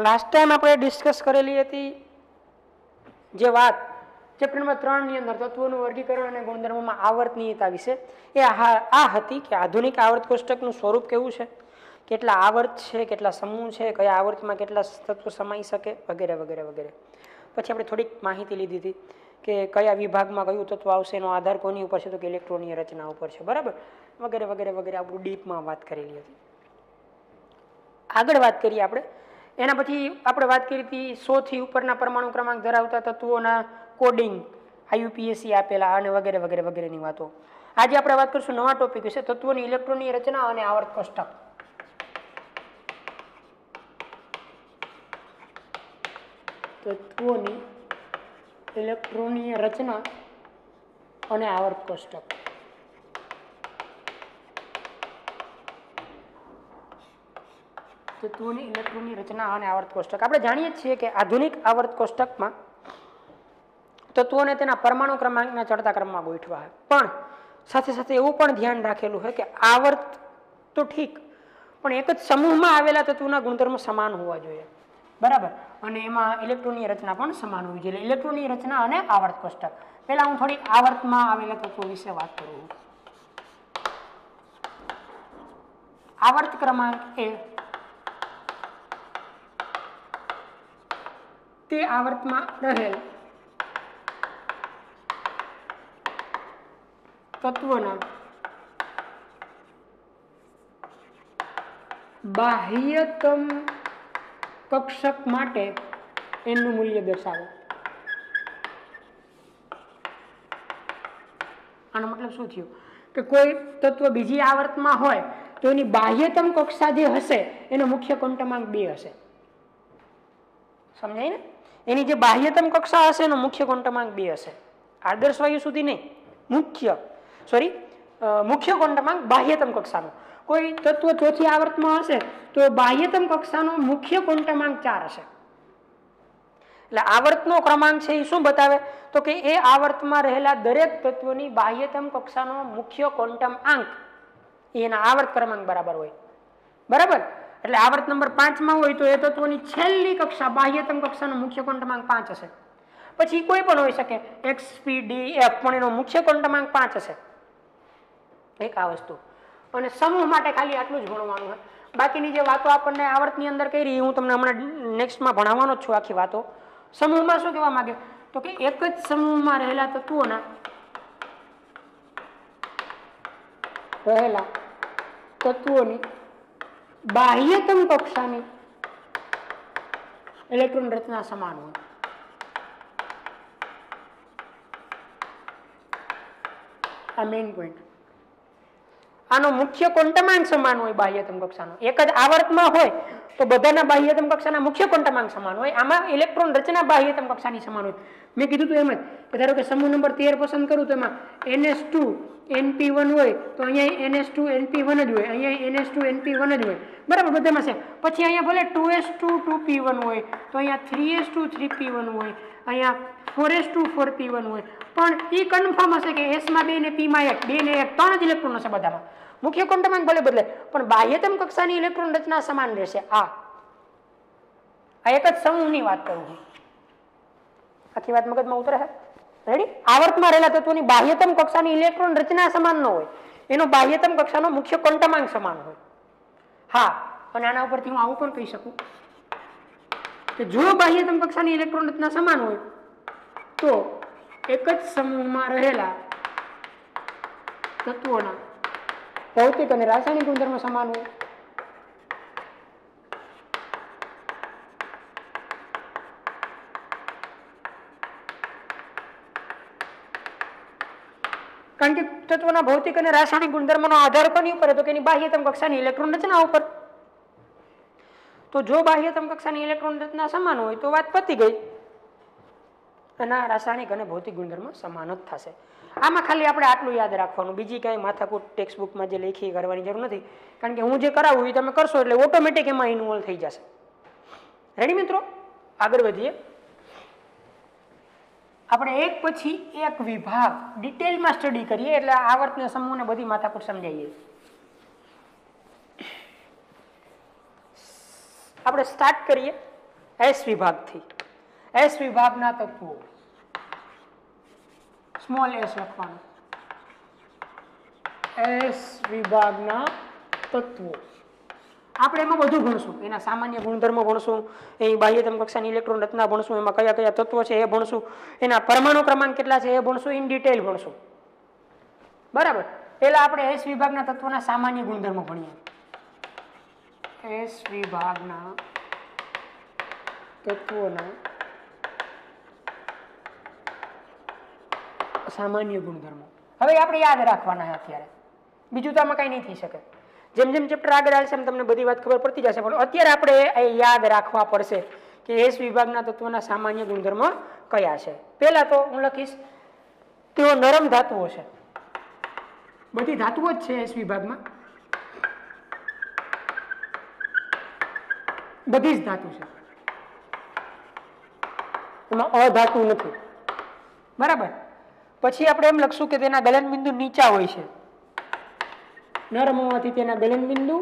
Last time આપણે discuss કરેલી હતી જે વાત ચેપ્ટર નંબર 3 ની અંદર તત્વોનું વર્ગીકરણ અને ગુણધર્મોમાં આવર્તનીયતા વિશે એ આ હતી કે આધુનિક આવર્ત કોષ્ટકનું સ્વરૂપ કેવું છે, કેટલા આવર્ત છે, કેટલા સમૂહ છે, કયા આવર્તમાં કેટલા તત્વો સમાઈ શકે વગેરે વગેરે વગેરે. પછી આપણે થોડીક માહિતી લીધી હતી કે કયા વિભાગમાં કયું તત્વ આવશે, એનો આધાર કોની ઉપર છે તો કે ઇલેક્ટ્રોનની રચના ઉપર છે, બરાબર, વગેરે વગેરે વગેરે આપણું ડીપમાં વાત કરેલી હતી. આગળ વાત કરીએ આપણે એના પછી આપણે વાત કરી હતી 100 થી ઉપરના પરમાણુ ક્રમાંક ધરાવતા તત્વોના કોડિંગ IUPAC આપેલા અને વગેરે વગેરે વગેરેની વાતો. આજે આપણે વાત કરીશું નવા ટોપિક વિશે, તત્વોની ઇલેક્ટ્રોનની રચના અને આવર્ત કોષ્ટક. તત્વોની ઇલેક્ટ્રોનીય રચના અને આવર્ત કોષ્ટક. તત્વોની ઇલેક્ટ્રોનની રચના અને આવર્ત કોષ્ટક. આપણે જાણીએ છીએ કે આધુનિક આવર્ત કોષ્ટકમાં તત્વોને તેના પરમાણુ ક્રમાંકના ચડતા ક્રમમાં ગોઠવા છે, પણ સાથે સાથે એવું પણ ધ્યાન રાખેલું છે કે આવર્ત તો ઠીક, પણ એક જ સમૂહમાં આવેલા તત્વોના ગુણધર્મો સમાન હોવા જોઈએ, બરાબર, અને એમાં ઇલેક્ટ્રોનની રચના પણ સમાન હોવી જોઈએ. ઇલેક્ટ્રોનની રચના અને આવર્ત કોષ્ટક. પહેલા હું થોડી આવર્તમાં આવેલા તત્વો વિશે વાત કરું. આવર્ત ક્રમાંક એ તે આવર્તમાં રહેલ તત્વોના બાહ્યતમ કક્ષક માટે એનું મૂલ્ય દર્શાવે. આનો મતલબ શું થયું કે કોઈ તત્વ બીજી આવર્તમાં હોય તો એની બાહ્યતમ કક્ષા જે હશે એનો મુખ્ય ક્વોન્ટમાંક 2 હશે. સમજાય ને? એની જે બાહ્યતમ કક્ષા હશે એનો મુખ્ય ક્વોન્ટમાંક 2 હશે. આદર્શ વાયુ સુધી નહીં, મુખ્ય ક્વોન્ટમાંક બાહ્યતમ કક્ષાનો. કોઈ તત્વ ચોથી આવર્તમાં હશે તો બાહ્યતમ કક્ષાનો મુખ્ય ક્વોન્ટમાંક 4 હશે. એટલે આવર્તનો ક્રમાંક છે એ શું બતાવે તો કે એ આવર્તમાં રહેલા દરેક તત્વોની બાહ્યતમ કક્ષાનો મુખ્ય ક્વોન્ટમ આંક એના આવર્ત ક્રમાંક બરાબર હોય, બરાબર. એટલે આવર્ત નંબર 5 માં હોય તો એ તત્વોની છેલ્લી કક્ષા બાહ્યતમ કક્ષાનો મુખ્ય ક્વોન્ટમાંક 5 હશે. પછી કોઈ પણ હોઈ શકે x p d f, પણ એનો મુખ્ય ક્વોન્ટમાંક 5 હશે. એક આ વસ્તુ. અને સમૂહ માટે ખાલી આટલું જ ભણવાનું છે. બાકીની જે વાતો આપણને આવર્તની અંદર કરી હું તમને હમણાં નેક્સ્ટમાં ભણાવવાનો જ છું આખી વાતો. સમૂહમાં શું કહેવા માંગે તો કે એક જ સમૂહમાં રહેલા તત્વોના તત્વોની બાહ્યતમ કક્ષાની ઇલેક્ટ્રોન રચના સમાન હોય. આ મેઇન પોઈન્ટ. આનો મુખ્ય ક્વોન્ટમાંક સમાન હોય બાહ્યતમ કક્ષાનો. એક જ આવર્તમાં હોય તો બધાના બાહ્યતમ કક્ષાના મુખ્ય ક્વોન્ટમાંક સમાન હોય. આમાં ઇલેક્ટ્રોન રચના બાહ્યતમ કક્ષાની સમાન હોય. મેં કીધું હતું એમ જ કે ધારો કે સમૂહ નંબર 13 પસંદ કરું તો એમાં NS2 NP1 હોય તો અહીંયા NS2 NP1 જ હોય, અહીંયા NS2 NP1 જ હોય, બરાબર, બધામાં છે. પછી અહીંયા ભલે 2s2 2p1 હોય તો અહીંયા 3s2 3p1 હોય, અહીંયા 4s2 4p1 હોય, પણ એ કન્ફર્મ હશે કે s માં 2 ને p માં 1, 2 ને 1 3 જ ઇલેક્ટ્રોન હશે બધામાં. મુખ્ય ક્વોન્ટમાંક ભલે બદલે પણ બાહ્યતમ કક્ષાની ઇલેક્ટ્રોન રચના સમાન રહેશે. આ એક જ સમૂહની વાત કરું છું. આખી વાત મગજમાં ઉતરે છે? રેડી? આવર્તમાં રહેલા તત્વોની બાહ્યતમ કક્ષાની ઇલેક્ટ્રોન રચના સમાન ન હોય, એનો બાહ્યતમ કક્ષાનો મુખ્ય ક્વોન્ટમાંક સમાન હોય. હા, અને આના ઉપરથી હું આવું પણ કહી શકું કે જો બાહ્યતમ કક્ષાની ઇલેક્ટ્રોન રચના સમાન હોય તો એક જ સમૂહમાં રહેલા તત્વોના ભૌતિક અને રાસાયણિક ગુણધર્મો સમાન હોય. કારણ કે તત્વના ભૌતિક અને રાસાયણિક ગુણધર્મોનો આધાર કોની ઉપર હતો કે એની બાહ્યતમ કક્ષાની ઇલેક્ટ્રોન રચના ઉપર. તો જો બાહ્યતમ કક્ષાની ઇલેક્ટ્રોન રચના સમાન હોય તો વાત પતી ગઈ. એના રાસાયણિક અને ભૌતિક ગુણધર્મો સમાન જ થશે. આમાં ખાલી આપણે આટલું યાદ રાખવાનું, બીજી કઈ માથાકૂટ ટેક્સ્ટ બુકમાં જે લખી કરવાની જરૂર નથી. કારણ કે હું જે કરાવું એ તમે કરશો એટલે ઓટોમેટિક એમાં ઇન્વોલ્વ થઈ જશે. રેડી મિત્રો? આગળ વધીએ. આપણે એક પછી એક વિભાગ ડિટેલમાં સ્ટડી કરીએ એટલે આવર્તના સમૂહને બધી માથાકૂટ સમજાઈએ. આપણે સ્ટાર્ટ કરીએ એસ વિભાગથી. એસ વિભાગના તત્વો સ્મોલ એસ લખવાનું. એસ વિભાગના તત્વો આપણે એમાં બધું ભણશું. એના સામાન્ય ગુણધર્મો ભણશું, એની બાહ્યતમ કક્ષાની ઇલેક્ટ્રોન રચના ભણશું, એમાં કયા કયા તત્વો છે એ ભણશું, એના પરમાણુ ક્રમાંક કેટલા છે એ ભણશું, ઇન ડિટેલ ભણશું. બરાબર. પહેલા આપણે એસ વિભાગના તત્વોના સામાન્ય ગુણધર્મો ભણીએ. એસ વિભાગના તત્વોના સામાન્ય ગુણધર્મો હવે આપણે યાદ રાખવાના છે અત્યારે. બીજું તો આમાં કઈ નહીં થઈ શકે. જેમ જેમ ચેપ્ટર આગળ આવશે એમ તમને બધી વાત ખબર પડતી જશે, પણ અત્યારે આપણે યાદ રાખવા પડશે કે એસ વિભાગના તત્વોના સામાન્ય ગુણધર્મો કયા છે. પહેલા તો હું લખીશ તેઓ નરમ ધાતુઓ છે. બધી ધાતુઓ જ છે એસ વિભાગમાં, બધી જ ધાતુ છે, એમાં અધાતુ નથી. બરાબર. પછી આપણે એમ લખશું કે તેના ગલન બિંદુ નીચા હોય છે. નરમ હોવાથી તેના ગલન બિંદુ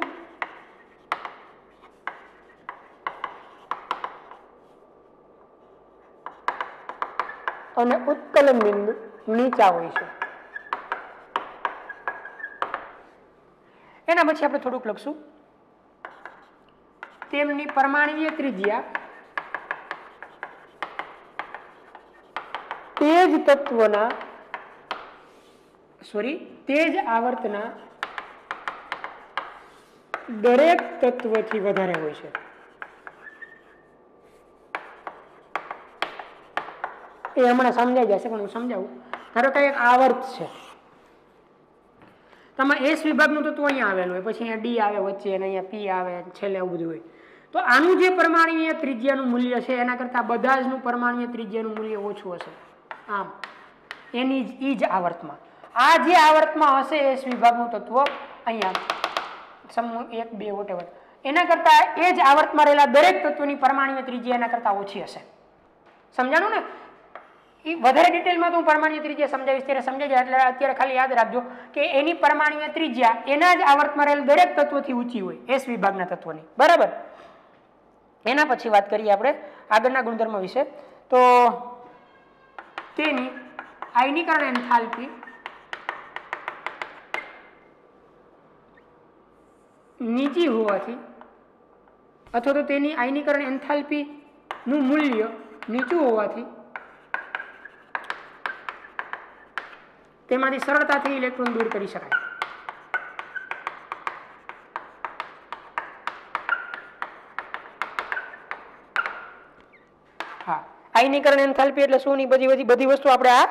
અને ઉત્કલન બિંદુ નીચા હોય છે. એના પછી આપણે થોડુંક લખશું તેમની પરમાણ્વીય ત્રિજ્યા તેજ આવર્તના દરેક તત્વથી વધારે હોય છે. એ હમણાં સમજાઈ જશે, પણ હું સમજાવું. ધારો કે એક આવર્ત છે, તમે એસ વિભાગનું તત્વ અહીંયા આવેલું હોય, પછી અહીંયા ડી આવે વચ્ચે અને અહીંયા પી આવે છેલ્લે, એવું બધું હોય. તો આનું જે પરમાણ્વીય ત્રિજ્યાનું મૂલ્ય છે એના કરતા બધા જનું પરમાણ્વીય ત્રિજ્યાનું મૂલ્ય ઓછું હશે. આમ એની ઈ જ આવર્તમાં, આ જે આવર્તમાં હશે એસ વિભાગનું તત્વ અહીંયા સમૂહ 1 2 વોટેવર, એના કરતા એ જ આવર્તમાં રહેલા દરેક તત્વની પરમાણ્વીય ત્રિજ્યા એના કરતા ઓછી હશે. સમજાણું ને? એ વધારે ડિટેલમાં તો હું પરમાણ્વીય ત્રિજ્યા સમજાવીશ ત્યારે સમજાઈ જાય. એટલે અત્યારે ખાલી યાદ રાખજો કે એની પરમાણ્વીય ત્રિજ્યા એના જ આવર્તમાં રહેલ દરેક તત્વથી ઊંચી હોય એસ વિભાગના તત્વની. બરાબર. એના પછી વાત કરીએ આપણે આગળના ગુણધર્મ વિશે. તો તેની આયનીકરણ એન્થાલ્પી નીચી હોવાથી અથવા તો તેની આયનીકરણ એન્થાલ્પી નું મૂલ્ય નીચું હોવાથી તેમાંથી સરળતાથી ઇલેક્ટ્રોન દૂર કરી શકાય. હા, આયનીકરણ એન્થાલ્પી એટલે શું? ની બધી વસ્તુ આપણે આ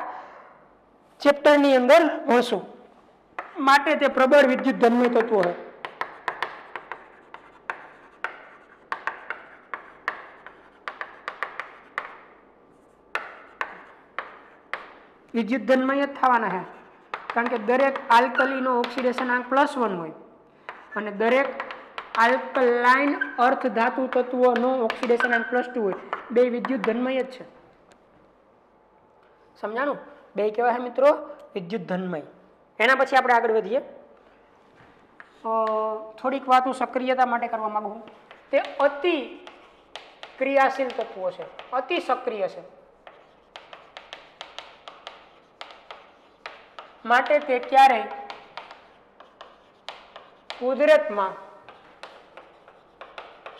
ચેપ્ટરની અંદર ભણશું. માટે તે પ્રબળ વિદ્યુત ધર્મી તત્વો છે. વિદ્યુત ધન્મય જ થવાના છે, કારણ કે દરેક આલ્કલીનો ઓક્સિડેશન આંક +1 હોય અને દરેક આલ્કલાઇન અર્થ ધાતુ તત્વોનો ઓક્સિડેશન આંક +2 હોય. બે વિદ્યુત ધન્મય જ છે. સમજાણું? બે કેવા છે મિત્રો? વિદ્યુત ધન્મય. એના પછી આપણે આગળ વધીએ. થોડીક વાત હું સક્રિયતા માટે કરવા માંગુ છું. તે અતિ ક્રિયાશીલ તત્વો છે, અતિ સક્રિય છે, માટે તે ક્યારેય કુદરતમાં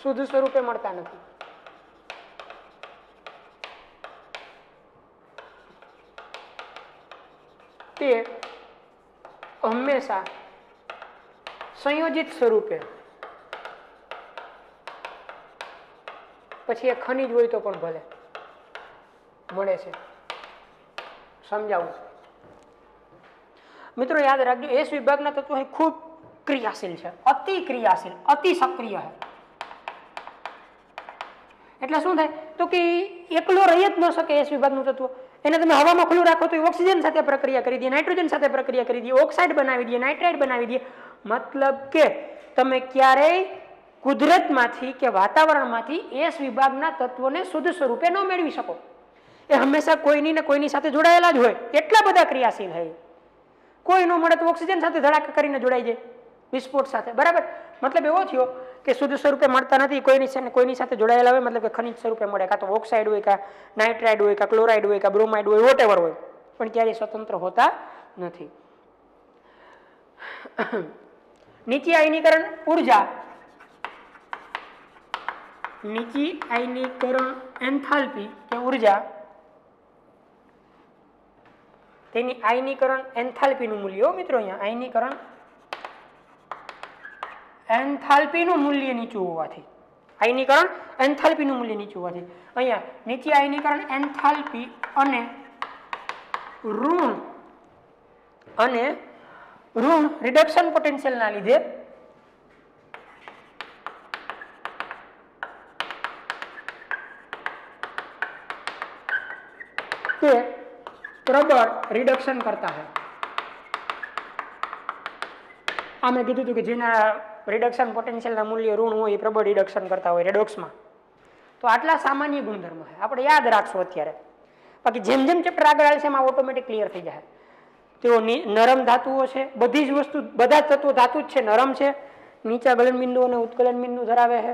શુદ્ધ સ્વરૂપે મળતા નથી. તે હંમેશા સંયોજિત સ્વરૂપે, પછી એ ખનિજ હોય તો પણ ભલે, મળે છે. સમજાવું મિત્રો? યાદ રાખજો, એસ વિભાગના તત્વો ખૂબ ક્રિયાશીલ છે, અતિ ક્રિયાશીલ, અતિ સક્રિય છે. એટલે શું થાય તો કે એકલો રહી જ ન શકે એસ વિભાગનું તત્વ. એને તમે હવામાં ખુલ્લું રાખો તો ઓક્સિજન સાથે પ્રક્રિયા કરી દે, નાઇટ્રોજન સાથે પ્રક્રિયા કરી દે, ઓક્સાઇડ બનાવી દે, નાઇટ્રાઇડ બનાવી દે. મતલબ કે તમે ક્યારેય કુદરતમાંથી કે વાતાવરણમાંથી એસ વિભાગના તત્વોને શુદ્ધ સ્વરૂપે ન મેળવી શકો. એ હંમેશા કોઈની ને કોઈની સાથે જોડાયેલા જ હોય. એટલા બધા ક્રિયાશીલ હોય. કોઈ ન મળે તો ઓક્સિજન સાથે ધડાકા કરીને જોડાઈ જાય, વિસ્ફોટ સાથે, બરાબર. મતલબ એવો થયો કે શુદ્ધ સ્વરૂપે મળતા નથી, કોઈની સાથે જોડાયેલા હોય, મતલબ કે ખનિજ સ્વરૂપે મળે, કાં તો ઓક્સાઇડ હોય, કાં નાઇટ્રાઇડ હોય, કાં ક્લોરાઇડ હોય, કાં બ્રોમાઇડ હોય, વોટેવર હોય, પણ ક્યારેય સ્વતંત્ર હોતા નથી. નીચી આયનીકરણ ઉર્જા, નીચી આયનીકરણ એન્થાલ્પી કે ઉર્જા, તેની આયનીકરણ એન્થાલ્પીનું મૂલ્ય, મિત્રો અહીંયા આયનીકરણ એન્થાલ્પીનું મૂલ્ય નીચું હોવાથી, આયનીકરણ એન્થાલ્પીનું મૂલ્ય નીચું હોવાથી અહીંયા નીચી આયનીકરણ એન્થાલ્પી અને ઋણ રિડક્શન પોટેન્શિયલના લીધે તે પ્રબળ રિડક્શન કરતા હોય. આ મેં કીધું હતું કે જેના રિડક્શન પોટેન્શિયલના મૂલ્ય ઋણ હોય એ પ્રબળ રિડક્શન કરતા હોય રેડોક્સમાં. તો આટલા સામાન્ય ગુણધર્મો છે, આપણે યાદ રાખશું અત્યારે. બાકી જેમ જેમ ચેપ્ટર આગળ આવશે એમાં ઓટોમેટિક ક્લિયર થઈ જાય. તેઓ નરમ ધાતુઓ છે, બધી જ વસ્તુ, બધા જ તત્વો ધાતુ જ છે, નરમ છે, નીચા ગલન બિંદુ અને ઉત્કલન બિંદુ ધરાવે છે,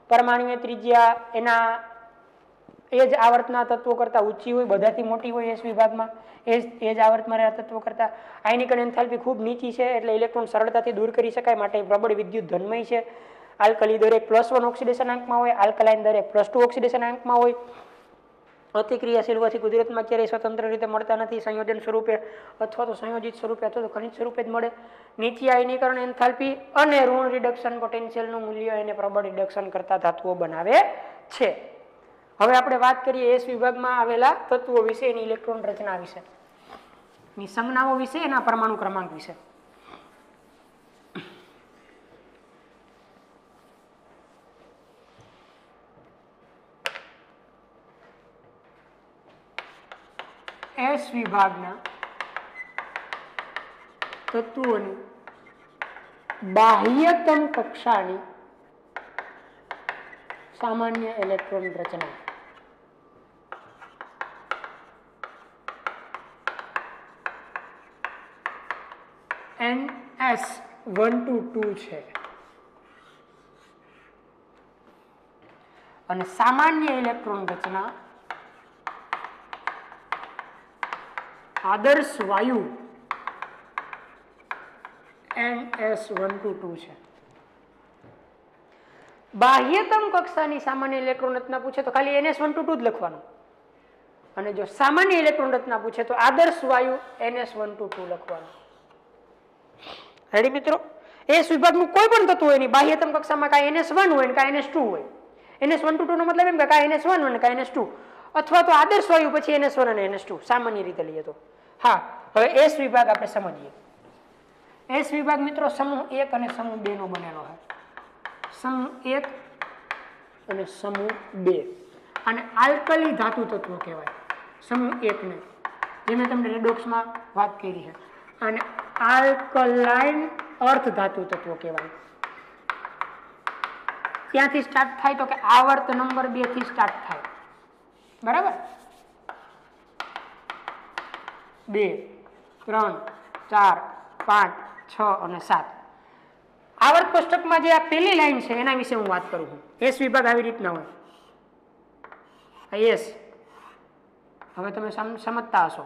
પરમાણુય ત્રિજ્યા એના એ જ આવર્તના તત્વો કરતા ઊંચી હોય, બધાથી મોટી હોય એસ વિભાગમાં, એ જ આવર્તમાં રહેતા તત્વો કરતા. આયનીકરણ એન્થાલ્પી ખૂબ નીચી છે એટલે ઇલેક્ટ્રોન સરળતાથી દૂર કરી શકાય, માટે પ્રબળ વિદ્યુત ધનમય છે. આલ્કલી દરેક +1 ઓક્સિડેશન આંકમાં હોય, આલ્કલાઇન દરેક +2 ઓક્સિડેશન આંકમાં હોય. અતિક્રિયાશીલ હોવાથી કુદરતમાં ક્યારેય સ્વતંત્ર રીતે મળતા નથી, સંયોજન સ્વરૂપે અથવા તો સંયોજિત સ્વરૂપે અથવા તો ખનિજ સ્વરૂપે જ મળે. નીચી આયનીકરણ એન્થાલ્પી અને ઋણ રિડક્શન પોટેન્શિયલનું મૂલ્ય એને પ્રબળ રિડક્શન કરતા ધાતુઓ બનાવે છે. હવે આપણે વાત કરીએ એસ વિભાગમાં આવેલા તત્વો વિશે, એની ઇલેક્ટ્રોન રચના વિશે, ની સંજ્ઞાઓ વિશે, એના પરમાણુ ક્રમાંક વિશે. એસ વિભાગના તત્વોની બાહ્યતમ કક્ષાની સામાન્ય ઇલેક્ટ્રોન રચના. NS122 છે અને સામાન્ય ઇલેક્ટ્રોન રચના આદર્શ વાયુ NS122 છે. બાહ્યતમ કક્ષાની સામાન્ય ઇલેક્ટ્રોન રચના પૂછે તો ખાલી NS122 જ લખવાનું, અને જો સામાન્ય ઇલેક્ટ્રોન રચના પૂછે તો આદર્શ વાયુ NS122 લખવાનું. રેડી મિત્રો? એસ વિભાગનું કોઈ પણ તત્વ હોય એની બાહ્યતમ કક્ષામાં કાંઈ NS1 હોય ને કાંઈ NS2 હોય. NS122 નો મતલબ એમ કે કાંઈ NS1 હોય ને કાંઈ NS2, અથવા તો આદર્શ વાયુ પછી NS1 અને NS2 સામાન્ય રીતે લઈએ તો. હા, હવે એસ વિભાગ આપણે સમજીએ. એસ વિભાગ મિત્રો સમૂહ 1 અને સમૂહ 2 નો બનેલો છે. સમૂહ 1 અને સમૂહ 2, અને આલ્કલી ધાતુ તત્વો કહેવાય સમૂહ 1 ને, જે મેં તમને રેડોક્સમાં વાત કરી છે. અને આલ્કલાઇન અર્ધ ધાતુ તત્વો કહેવાય. ત્યાંથી સ્ટાર્ટ થાય તો કે આવર્ત નંબર 2 થી સ્ટાર્ટ થાય, બરાબર? 2, 3, 4, 5, 6 અને 7. આવર્ત કોષ્ટકમાં જે આ પહેલી લાઈન છે એના વિશે હું વાત કરું છું. એસ વિભાગ આવી રીતના હોય. એસ હવે તમે સમજતા હશો.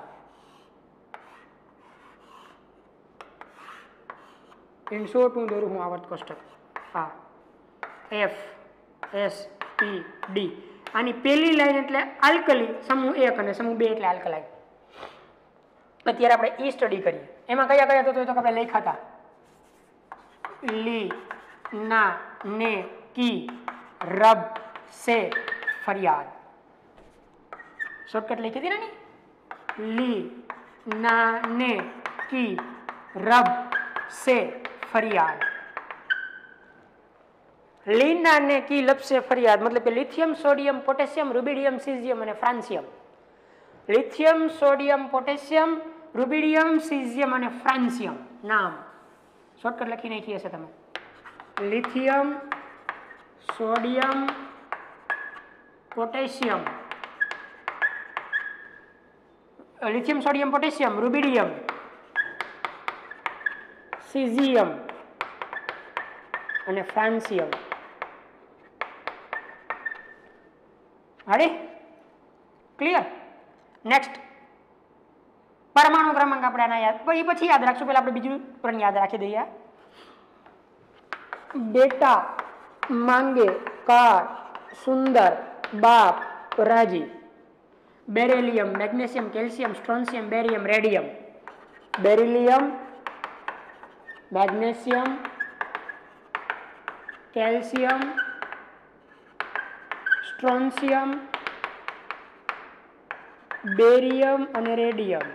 ઇન શોર્ટ હું દોરું હું આવર્ત કોષ્ટક. હા, F S P D. આની પહેલી લાઈન એટલે આલ્કલી, સમૂહ 1, અને સમૂહ 2 એટલે આલ્કલાઇન. અત્યારે આપણે ઈ સ્ટડી કરીએ. એમાં કયા કયા તત્વો તો આપણે લખ્યા હતા? લી, ના, ને, કી, રબ, સે, ફરિયાદ. શોર્ટકટ લખી હતી ને? લી, ના, ને, કી, રબ, સે, ફરિયાદ. લીના ને કી, લપસે, ફરિયાદ મતલબ કે lithium, sodium, potassium, rubidium, caesium અને francium. Lithium, sodium, potassium, rubidium, caesium અને ફ્રાન્સિયમ નામ શોર્ટકટ લખી નાખી હશે તમે. Lithium, sodium, potassium, lithium, sodium, potassium, rubidium, caesium અને ફ્રાન્સિયમ. રેડી? ક્લિયર? નેક્સ્ટ પરમાણુ ક્રમાંક આપણે આના યાદ પછી યાદ રાખશું. પહેલા આપણે બીજું પણ યાદ રાખી દઈએ. બેટા માંગે કાર સુંદર બાપ રાજી. Beryllium, magnesium, calcium, strontium, barium, radium. Beryllium, magnesium, calcium, strontium, barium અને રેડિયમ.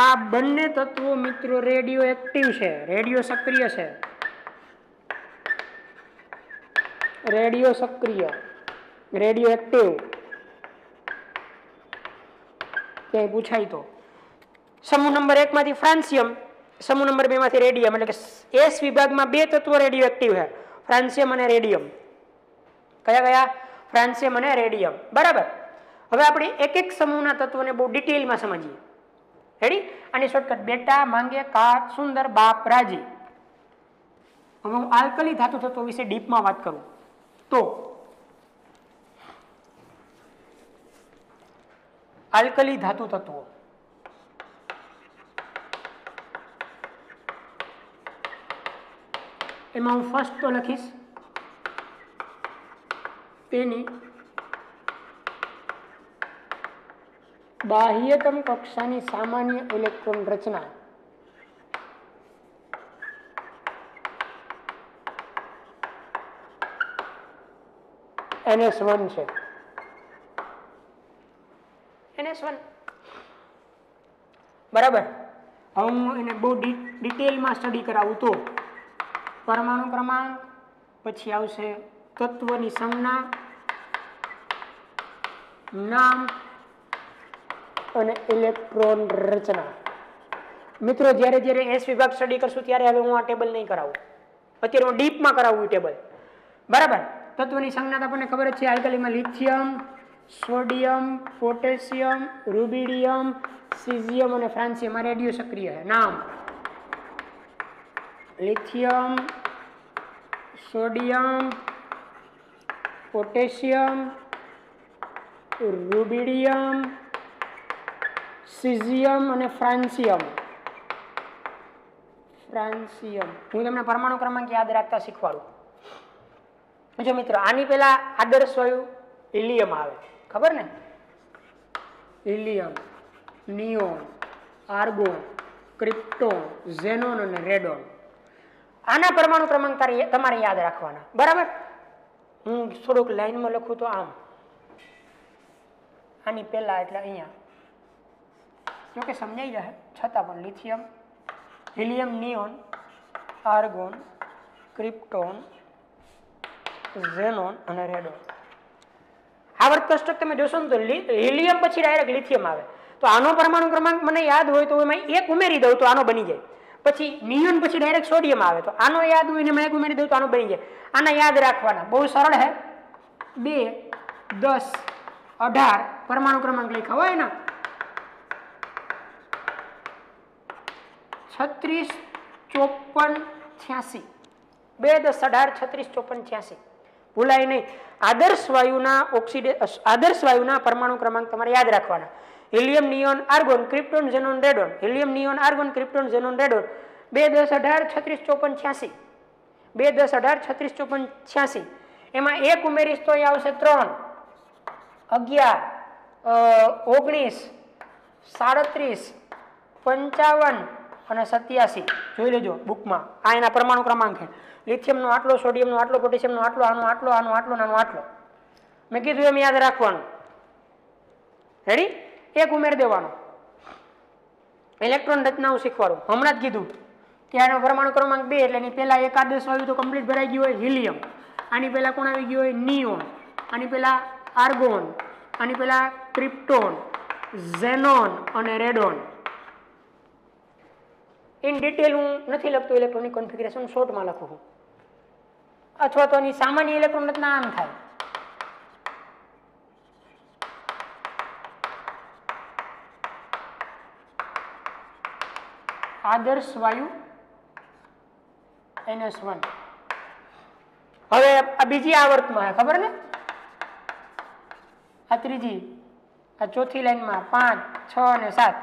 આ બંને તત્વો મિત્રો રેડિયો એક્ટિવ છે, રેડિયો સક્રિય છે. રેડિયો સક્રિય, રેડિયો એક્ટિવ ક્યાંય પૂછાય તો. સમૂહ નંબર 1 માંથી ફ્રાન્સિયમ, સમૂહ નંબર 2 માંથી રેડિયમ. એટલે કે એસ વિભાગમાં બે તત્વો રેડિયો એક્ટિવ છે, ફ્રાન્સિયમ અને રેડિયમ. કયા કયા? ફ્રાન્સિયમ અને રેડિયમ. બરાબર. હવે આપણે એક એક સમૂહના તત્વોને બહુ ડિટેલમાં સમજીએ. રેડી? આની શોર્ટકટ બેટા માંગે કાર સુંદર બાપ રાજી. હવે હું આલ્કલી ધાતુ તત્વો વિશે ડીપમાં વાત કરું તો આલ્કલી ધાતુ તત્વો એમાં હું ફર્સ્ટ તો લખીશ તેની બાહ્યતમ કક્ષાની સામાન્ય ઇલેક્ટ્રોન રચના. NS1 છે. NS1 બરાબર. હવે હું એને બહુ ડિટેલમાં સ્ટડી કરાવું તો પરમાણુ ક્રમાંક, પછી આવશે તત્વની સંજ્ઞા, નામ અને ઇલેક્ટ્રોન રચના. મિત્રો જ્યારે જ્યારે એસ વિભાગ સ્ટડી કરશું ત્યારે હવે હું આ ટેબલ નહીં કરાવું, અત્યારે હું ડીપમાં કરાવું ટેબલ. બરાબર. તત્વની સંજ્ઞા આપણને ખબર જ છે. આલ્કલીમાં lithium, sodium, potassium, rubidium, caesium અને ફ્રાન્સિયમ આ રેડિયો સક્રિય છે. નામ lithium, sodium, potassium, rubidium, caesium અને ફ્રાન્સિયમ. હું તમને પરમાણુ ક્રમાંક યાદ રાખતા શીખવાડું. જો મિત્રો આની પહેલા આદર્શ વાયુ હિલિયમ આવે, ખબર ને? Helium, neon, argon, krypton, xenon અને રેડોન. આના પરમાણુ ક્રમાંક તમારે યાદ રાખવાના. બરાબર. હું થોડુંક લાઈનમાં લખું તો આમ, આની પહેલા એટલે અહીંયા જોકે સમજાઈ જાય છતાં પણ lithium, helium, neon, argon, krypton, xenon અને રેડોન. આવર્ત કોષ્ટક તમે જોશો ને તો હિલિયમ પછી ડાયરેક્ટ લિથિયમ આવે. તો આનો પરમાણુ ક્રમાંક મને યાદ હોય તો એમાં એક ઉમેરી દઉં તો આનો બની જાય. પછી નિયોન પછી ડાયરેક્ટ સોડિયમ આવે તો આનો યાદ હોય ને એમાં એક ઉમેરી દઉં તો આનો બની જાય. આના યાદ રાખવાના બહુ સરળ હે. 2, 10, 18 પરમાણુ ક્રમાંક લખ્યા હોય ને 36, 54, 86. 2, 10, 18, 36, 54, 86 ભૂલાય નહીં. આદર્શ વાયુના પરમાણુ ક્રમાંક તમારે યાદ રાખવાના. Helium, neon, argon, krypton, xenon, radon. Helium, neon, argon, krypton, xenon, radon. 2, 10, 18, 36, 54, 86. 2, 10, 18, 36, 54, 86. એમાં એક ઉમેરીશ તો એ આવશે 3, 11, 19, 37, 55 અને 87. જોઈ લેજો બુકમાં. આ એના પરમાણુ ક્રમાંક છે. લિથિયમનો આટલો, સોડિયમનો આટલો, પોટેશિયમનો આટલો, આનો આટલો, આનો આટલો, આનો આટલો. મેં કીધું એમ યાદ રાખવાનું. રેડી? એક ઉમેર દેવાનો. ઇલેક્ટ્રોન રચનાઓ શીખવાડું. હમણાં જ કીધું કે આનો પરમાણુ ક્રમાંક 2 એટલે એની પહેલા એક આદર્શ વાયુ તો કમ્પ્લીટ ભરાઈ ગયું હોય હિલિયમ. આની પહેલા કોણ આવી ગયું હોય? નિયોન. આની પહેલા આર્ગોન. આની પહેલા ક્રિપ્ટોન, ઝેનોન અને રેડોન. ઇન ડિટેલ હું નથી લખતો ઇલેક્ટ્રોનિક કોન્ફિગરેશન, શોર્ટમાં લખું છું. અથવા તો એની સામાન્ય ઇલેક્ટ્રોન રચના આમ થાય. આદર્શ વાયુ NS1. હવે આ બીજી આવર્તમાં ખબર ને, આ ત્રીજી, આ ચોથી લાઈનમાં 5, 6 અને 7.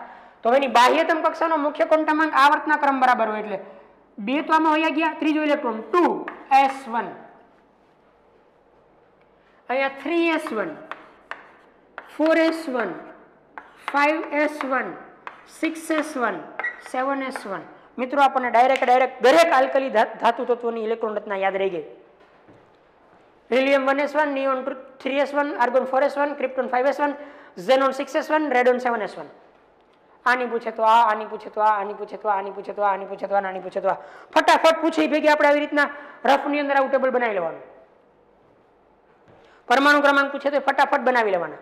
તો એની બાહ્યતમ કક્ષાનો મુખ્ય ક્વોન્ટમાંક આવર્તના ક્રમ બરાબર હોય એટલે 2 તો આમાં વયા ગયા, ત્રીજો ઇલેક્ટ્રોન 2s1, અહીંયા 3s1, 4s1, 5s1, 6s1, 7s1. મિત્રો આપણને ડાયરેક્ટ દરેક આલ્કલી ધાતુ તત્વોની ઇલેક્ટ્રોન રચના યાદ રહી ગઈ. Helium 1s1, neon 3s1, argon 4s1, krypton 5s1, xenon 6s1, radon 7s1. આની પૂછે તો આ, આની પૂછે તો આ, આની પૂછે તો આ, આની પૂછે તો આ, આની પૂછે તો આ, આની પૂછે તો આ. ફટાફટ પૂછી ભેગી આપણે આવી રીતના રફની અંદર આવું ટેબલ બનાવી લેવાનું. પરમાણુ ક્રમાંક પૂછે તો ફટાફટ બનાવી લેવાના.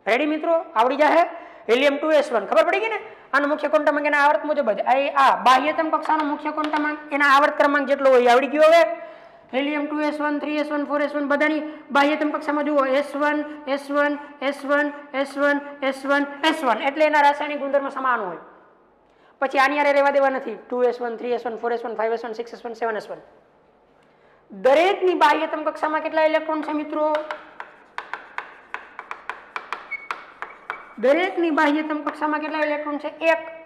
રેડી મિત્રો? આવડી જાય. હિલિયમ 2s1 ખબર પડી ગઈ ને? આનો મુખ્ય ક્વોન્ટમાંક એના આવર્ત મુજબ જ. આ બાહ્યતમ કક્ષાનો મુખ્ય ક્વોન્ટમાંક એના આવર્ત ક્રમાંક જેટલો હોય આવડી ગયો. હવે હિલિયમ 2s1, 3s1, 4s1 બધાની બાહ્યતમ કક્ષામાં જુઓ s1, s1, s1, s1, s1, s1 એટલે એના રાસાયણિક ગુણધર્મ સમાન હોય. પછી આની હારે રહેવા દેવા નથી. 2s1, 3s1, 4s1, 5s1, 6s1, 7s1. દરેકની બાહ્યતમ કક્ષામાં કેટલા ઇલેક્ટ્રોન છે મિત્રો? દરેકની બાહ્યતમ કક્ષામાં કેટલા ઇલેક્ટ્રોન છે? 1.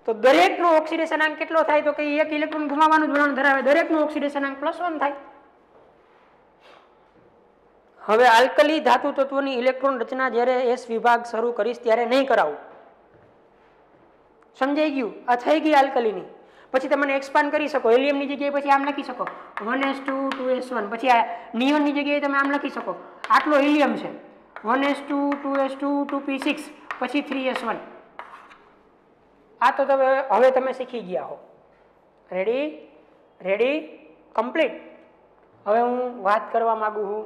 તો દરેકનો ઓક્સિડેશન અંક કેટલો થાય? તો કે 1 ઇલેક્ટ્રોન ગુમાવવાનું વલણ ધરાવે. દરેકનો ઓક્સિડેશન અંક +1 થાય. હવે આલ્કલી ધાતુ તત્વોની ઇલેક્ટ્રોન રચના જ્યારે S વિભાગ શરૂ કરીશ ત્યારે નહીં કરાવું. સમજાઈ ગયું? આ થઈ ગઈ આલ્કલીની. પછી તમે એક્સપાન્ડ કરી શકો. હિલિયમની જગ્યાએ પછી આમ લખી શકો 1s2, 2s1. પછી આ નિયોનની જગ્યાએ તમે આમ લખી શકો. આટલો હિલિયમ છે, 1s2, 2s2, 2p6, પછી 3s1. આ તો હવે તમે શીખી ગયા હો. Ready complete. હવે હું વાત કરવા માંગુ છું.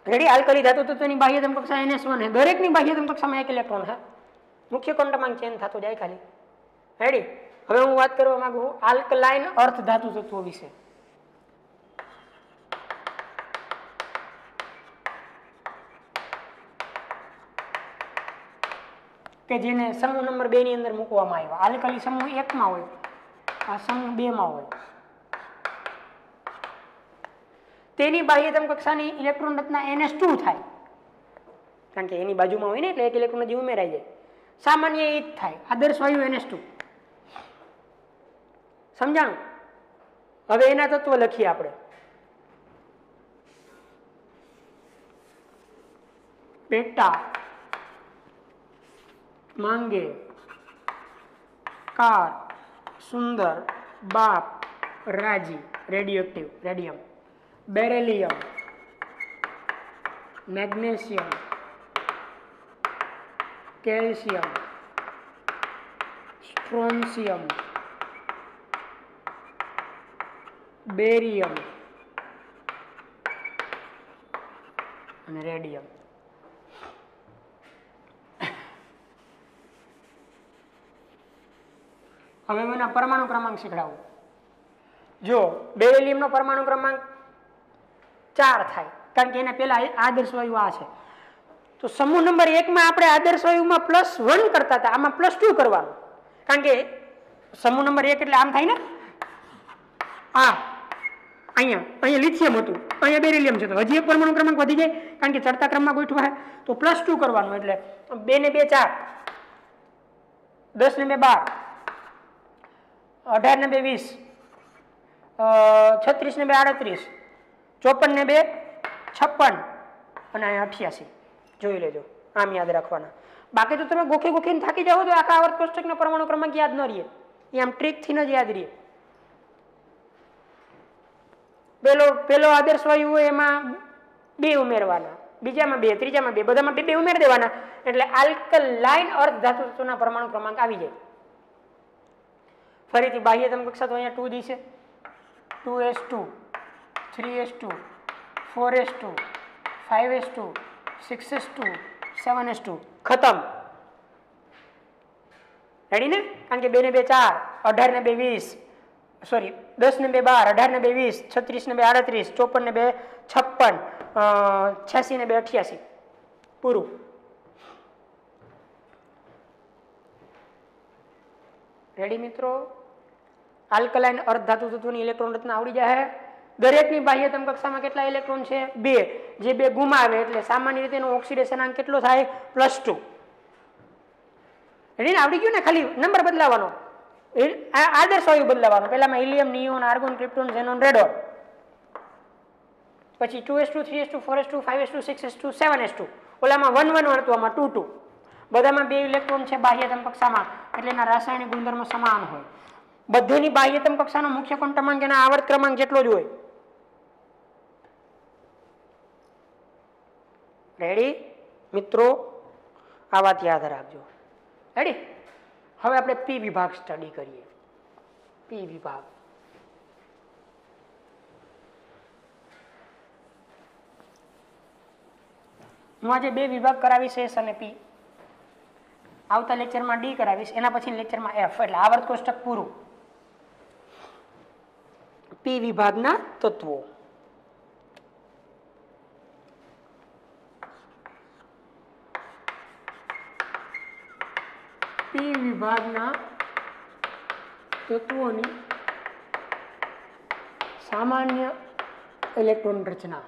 રેડી? આલ્કલી ધાતુ તત્વની બાહ્યતમ કક્ષા NS1 છે. દરેકની બાહ્યતમ કક્ષામાં 1 ઇલેક્ટ્રોન છે. મુખ્ય ક્વોન્ટમાંક ચેન્જ થતો જાય ખાલી. રેડી? હવે હું વાત કરવા માંગુ છું આલ્કલાઇન અર્ધ ધાતુ તત્વો વિશે. કે જેને સમૂહ નંબર 2 ની અંદર મૂકવામાં આવ્યા. આલ્કલી સમૂહ 1 માં હોય, આ સમૂહ 2 માં હોય. તેની બાહ્યતમ કક્ષાની ઇલેક્ટ્રોન રચના NS2 થાય. કારણ કે એની બાજુમાં હોય ને એટલે 1 ઇલેક્ટ્રોન હજી ઉમેરાઈ જાય. સામાન્ય એ જ થાય. આદર્શ વાયુ NS2. સમજાણું? હવે એના તત્વો લખીએ આપણે. પેટા, માંગે, કાર, સુંદર, બાપ, રાજી, radioactive, radium, beryllium, magnesium, calcium, strontium, barium અને રેડિયમ. હવે મને પરમાણુ ક્રમાંક શીખડાવું. જો બેરિલિયમનો પરમાણુ ક્રમાંક 4 થાય, કારણ કે એના પહેલા આદર્શ વાયુ આ છે. તો સમૂહ નંબર 1 માં આપણે આદર્શ વાયુમાં +1 કરતા હતા, આમાં +2 કરવાનું. કારણ કે સમૂહ નંબર 1 એટલે આમ થાય ને, અહીંયા લિથિયમ હતું, અહીંયા બેરિલિયમ છે. તો હજી એક પરમાણુ ક્રમાંક વધી જાય, કારણ કે ચડતા ક્રમમાં ગોઠવા. તો +2 કરવાનું. એટલે 2 ને 2 4, 10 ને 2 12, 18 ને 2 20, 36 ને 2 38, 54 ને 2 56 અને 88. જોઈ લેજો, આમ યાદ રાખવાના. બાકી તો તમે ગોખીને થાકી જાઓ તો આખા આવર્ત કોષ્ટકનો પરમાણુ ક્રમાંક યાદ ન રહે. એ આમ ટ્રીકથી જ યાદ રહે. પેલો આદર્શ વાયુ હોય એમાં 2 ઉમેરવાના, બીજામાં 2, ત્રીજામાં 2, બધામાં 2 ઉમેરી દેવાના. એટલે આલ્કલાઇન અર્ધ ધાતુ તત્વોના પરમાણુ ક્રમાંક આવી જાય. ફરીથી બાહ્યતમ કક્ષા તો અહીંયા 2 દી છે. 2s2, 3s2, 4s2, 5s2, 6s2, 7s2. ખતમ. રેડી ને? કારણ કે 2 ને 2 4, 18 ને 2 20, સોરી 10 ને 2 12, 18 ને 2 20, 36 ને 2 38, 54 ને 2 56, 86 ને 2 88. પૂરું. રેડી મિત્રો? આલ્કલાઇન અર્ધધાતુ તત્વોની ઇલેક્ટ્રોન રચના આવડી જાય. દરેકની બાહ્યતમ કક્ષામાં કેટલા ઇલેક્ટ્રોન છે? 2. જે 2 ગુમાવે એટલે સામાન્ય રીતે એનો ઓક્સિડેશનાંક કેટલો થાય? +2. એટલે આવડી ગયું ને, ખાલી નંબર બદલાવાનો, આદર્શ વાયુ બદલાવાનો. પહેલામાં helium, neon, argon, krypton, xenon, radon, પછી 2s2 3s2 4s2 5s2 6s2 7s2. ઓલામાં 1 1 હતું, આમાં 2 2. બધામાં 2 ઇલેક્ટ્રોન છે બાહ્યતમ કક્ષામાં, એટલે એના રાસાયણિક ગુણધર્મ સમાન હોય. બધેની બાહ્યતમ કક્ષાનો મુખ્ય ક્વોન્ટમાંક એના આવર્ત ક્રમાંક જેટલો જ હોય. રેડી મિત્રો? આ વાત યાદ રાખજો. રેડી? હવે આપણે પી વિભાગ સ્ટડી કરીએ. પી વિભાગ. હું આજે 2 વિભાગ કરાવીશ, એસ અને પી. આવતા લેક્ચરમાં ડી કરાવીશ, એના પછી લેક્ચરમાં એફ, એટલે આવર્ત કોષ્ટક પૂરું. પી વિભાગના તત્વો. પી વિભાગના તત્વોની સામાન્ય ઇલેક્ટ્રોન રચના.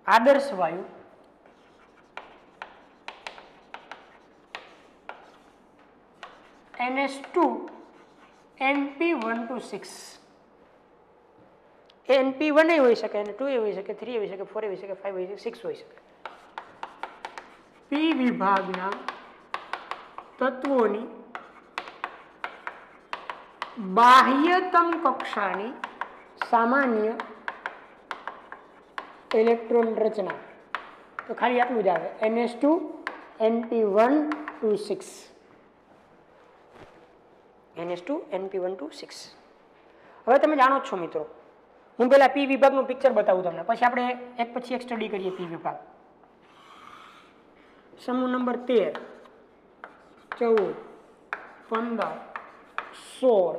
આદર્શ વાયુ NS2 NP126. NP1 હોઈ શકે, N2 હોઈ શકે, 3 હોઈ શકે, 4 હોઈ શકે, 5 હોઈ શકે, 6 હોઈ શકે. પી વિભાગના તત્વોની બાહ્યતમ કક્ષાની સામાન્ય ઇલેક્ટ્રોન રચના. તો ખાલી આટલું જ આવે, NS2 NP126. NS2 NP126. હવે તમે જાણો જ છો મિત્રો, હું પહેલા પી વિભાગનું પિક્ચર બતાવું તમને, પછી આપણે એક પછી એક સ્ટડી કરીએ. પી વિભાગ સમૂહ નંબર 13 14 15 16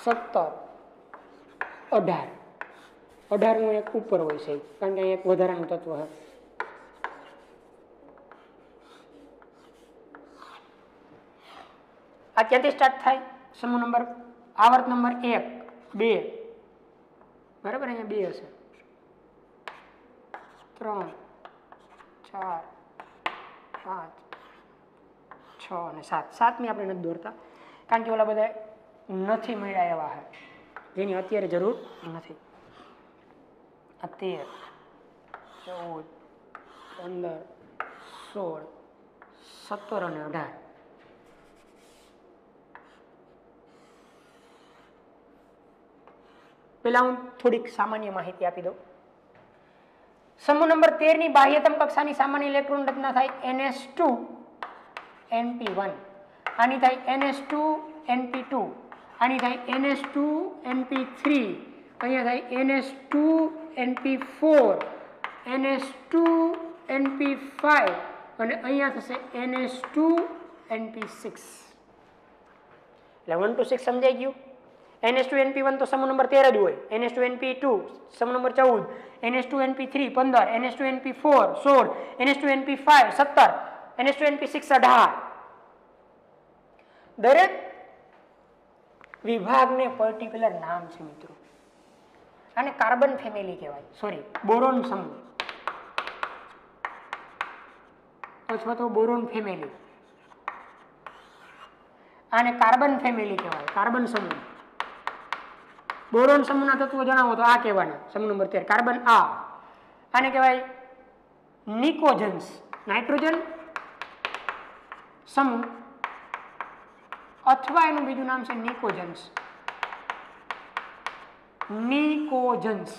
17 18. 18નું એક ઉપર હોય છે, કારણ કે એક વધારાનું તત્વ છે. આ ક્યાંથી સ્ટાર્ટ થાય? સમૂહ નંબર, આવર્ત નંબર 1 2, બરાબર, અહીંયા 2 હશે, 3 4 5 6 અને 7. 7મી આપણે નથી દોરતા, કારણ કે ઓલા બધા નથી મળ્યા એવા છે, જેની અત્યારે જરૂર નથી. આ 13 14 15 16 17 અને 18. પહેલા હું થોડીક સામાન્ય માહિતી આપી દઉં. સમૂહ નંબર 13 ની બાહ્યતમ કક્ષાની સામાન્ય ઇલેક્ટ્રોન રચના થાય NS2 NP1, આની થાય NS2 NP2, આની થાય NS2 NP3, અહીંયા થાય NS2 NP4, NS2 NP5 અને અહીંયા થશે NS2 NP6. એટલે 1 to 6 સમજાઈ ગયું. NS2 NP1 તો સમૂહ નંબર 13 જ હોય, NS2 NP2 સમૂહ number 14, NS2 NP3 15, NS2 NP4 16, NS2 NP5 17, NS2 NP6 18. દરેક વિભાગને પર્ટિક્યુલર નામ છે મિત્રો. આને કાર્બન ફેમિલી કહેવાય, સોરી બોરોન સમૂહ અથવા તો બોરોન ફેમિલી. આને કાર્બન ફેમિલી કહેવાય, કાર્બન સમૂહ. બોરોન સમૂહના તત્વો જણાવો તો આ કહેવાના. સમૂહ નંબર 13 કાર્બન. આને કહેવાય નિકોજન્સ, નાઇટ્રોજન સમૂહ, અથવા એનું બીજું નામ છે નિકોજન્સ. નિકોજન્સ.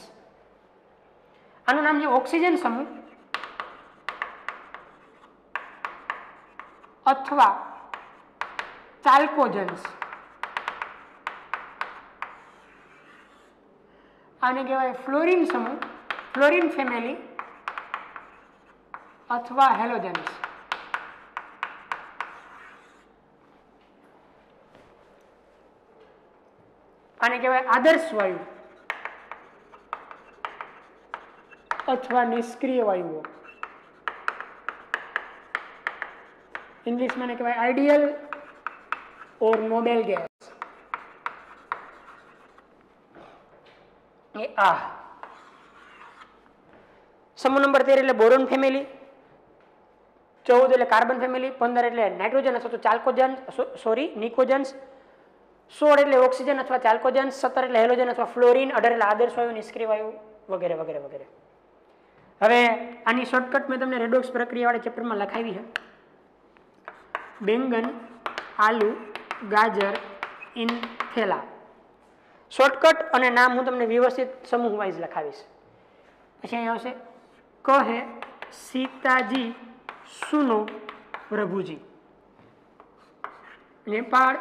આનું નામ છે ઓક્સિજન સમૂહ અથવા ચાલ્કોજન્સ. આને કહેવાય ફ્લોરિન સમૂહ, ફ્લોરિન ફેમિલી અથવા હેલોજન્સ. આને કહેવાય આદર્શ વાયુ અથવા નિષ્ક્રિય વાયુઓ. ઇંગ્લિશમાં કહેવાય આઈડિયલ ઓર નોબેલ ગેસ. આ. સમૂહ નંબર 13 એટલે બોરોન ફેમિલી, 14 એટલે કાર્બન ફેમિલી, 15 એટલે નાઇટ્રોજન અથવા તો ચાલ્કોજન નિકોજન્સ, 16 એટલે ઓક્સિજન અથવા ચાલ્કોજન્સ, 17 એટલે હેલોજન અથવા ફ્લોરિન, 18 એટલે આદર્શ વાયુ, નિષ્ક્રિય વાયુ વગેરે વગેરે વગેરે. હવે આની શોર્ટકટ મેં તમને રેડોક્સ પ્રક્રિયા વાળા ચેપ્ટરમાં લખાવી છે. બેંગન, આલુ, ગાજર ઇન થેલા. શોર્ટકટ અને નામ હું તમને વ્યવસ્થિત સમૂહ વાઇઝ લખાવીશ. પછી અહીં આવશે કહે સીતાજી સુનો પ્રભુજી. नेपाल,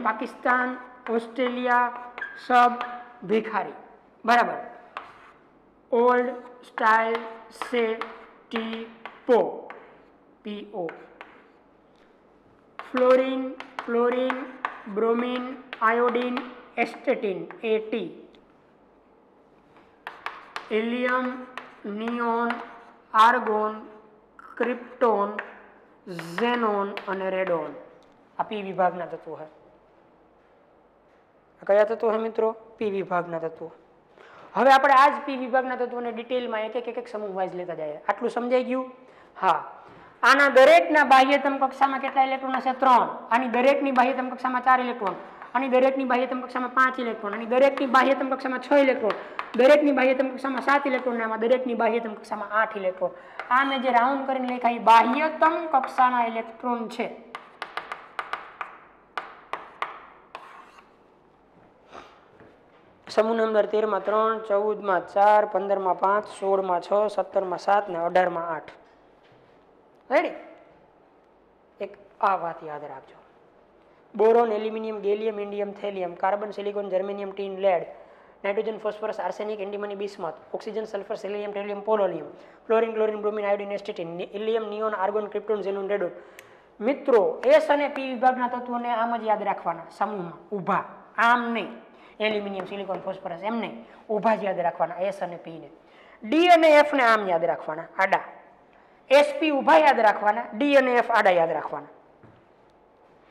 पाकिस्तान, ऑस्ट्रेलिया सब भिखारी. बराबर. ओल्ड स्टाइल से टी पो PO. Fluorine, chlorine, bromine, iodine, एस्टेटिन AT. Helium, neon, argon, krypton, xenon અને રેડોન. આ પી વિભાગના તત્વો છે. કયા તત્વો છે મિત્રો? પી વિભાગના તત્વો. હવે આપણે આ જ પી વિભાગના તત્વોને ડિટેલમાં એક એક સમૂહ વાઇઝ લેતા જઈએ. આટલું સમજાઈ ગયું? હા. આના દરેકના બાહ્યતમ કક્ષામાં કેટલા ઇલેક્ટ્રોન હશે? 3. આની દરેકની બાહ્યતમ કક્ષામાં 4 ઇલેક્ટ્રોન, આની દરેકની બાહ્યતમ કક્ષામાં 5 ઇલેક્ટ્રોન, આની દરેકની બાહ્યતમ કક્ષામાં 6 ઇલેક્ટ્રોન, દરેકની બાહ્યતમ કક્ષામાં 7 ઇલેક્ટ્રોન, આમાં દરેકની બાહ્યતમ કક્ષામાં 8 ઇલેક્ટ્રોન. આ મેં જે રાઉન્ડ કરીને લખાય બાહ્યતમ કક્ષાના ઇલેક્ટ્રોન છે. સમૂહ નંબર 13 માં 3, 14 માં 4, 15 માં 5, 16 માં 6, 17 માં 7 ને 18 માં 8. રેડી? એક આ વાત યાદ રાખજો. Boron, aluminium, gallium, indium, thallium, carbon, silicon, germanium, tin, lead, nitrogen, phosphorus, arsenic, antimony, bismuth, oxygen, sulphur, selenium, tellurium, polonium, fluorine, chlorine, bromine, iodine, astatine, helium, neon, argon, krypton, xenon, radon. મિત્રો S અને P વિભાગના તત્વોને આમ જ યાદ રાખવાના સમૂહમાં ઊભા, આમ નહીં. એલ્યુમિનિયમ, સિલિકોન, ફોસ્ફરસ એમ નહીં, ઊભા જ યાદ રાખવાના એસ અને પી ને. ડી અને એફ ને આમ યાદ રાખવાના આડા. એસપી ઊભા યાદ રાખવાના, ડી અને એફ આડા યાદ રાખવાના.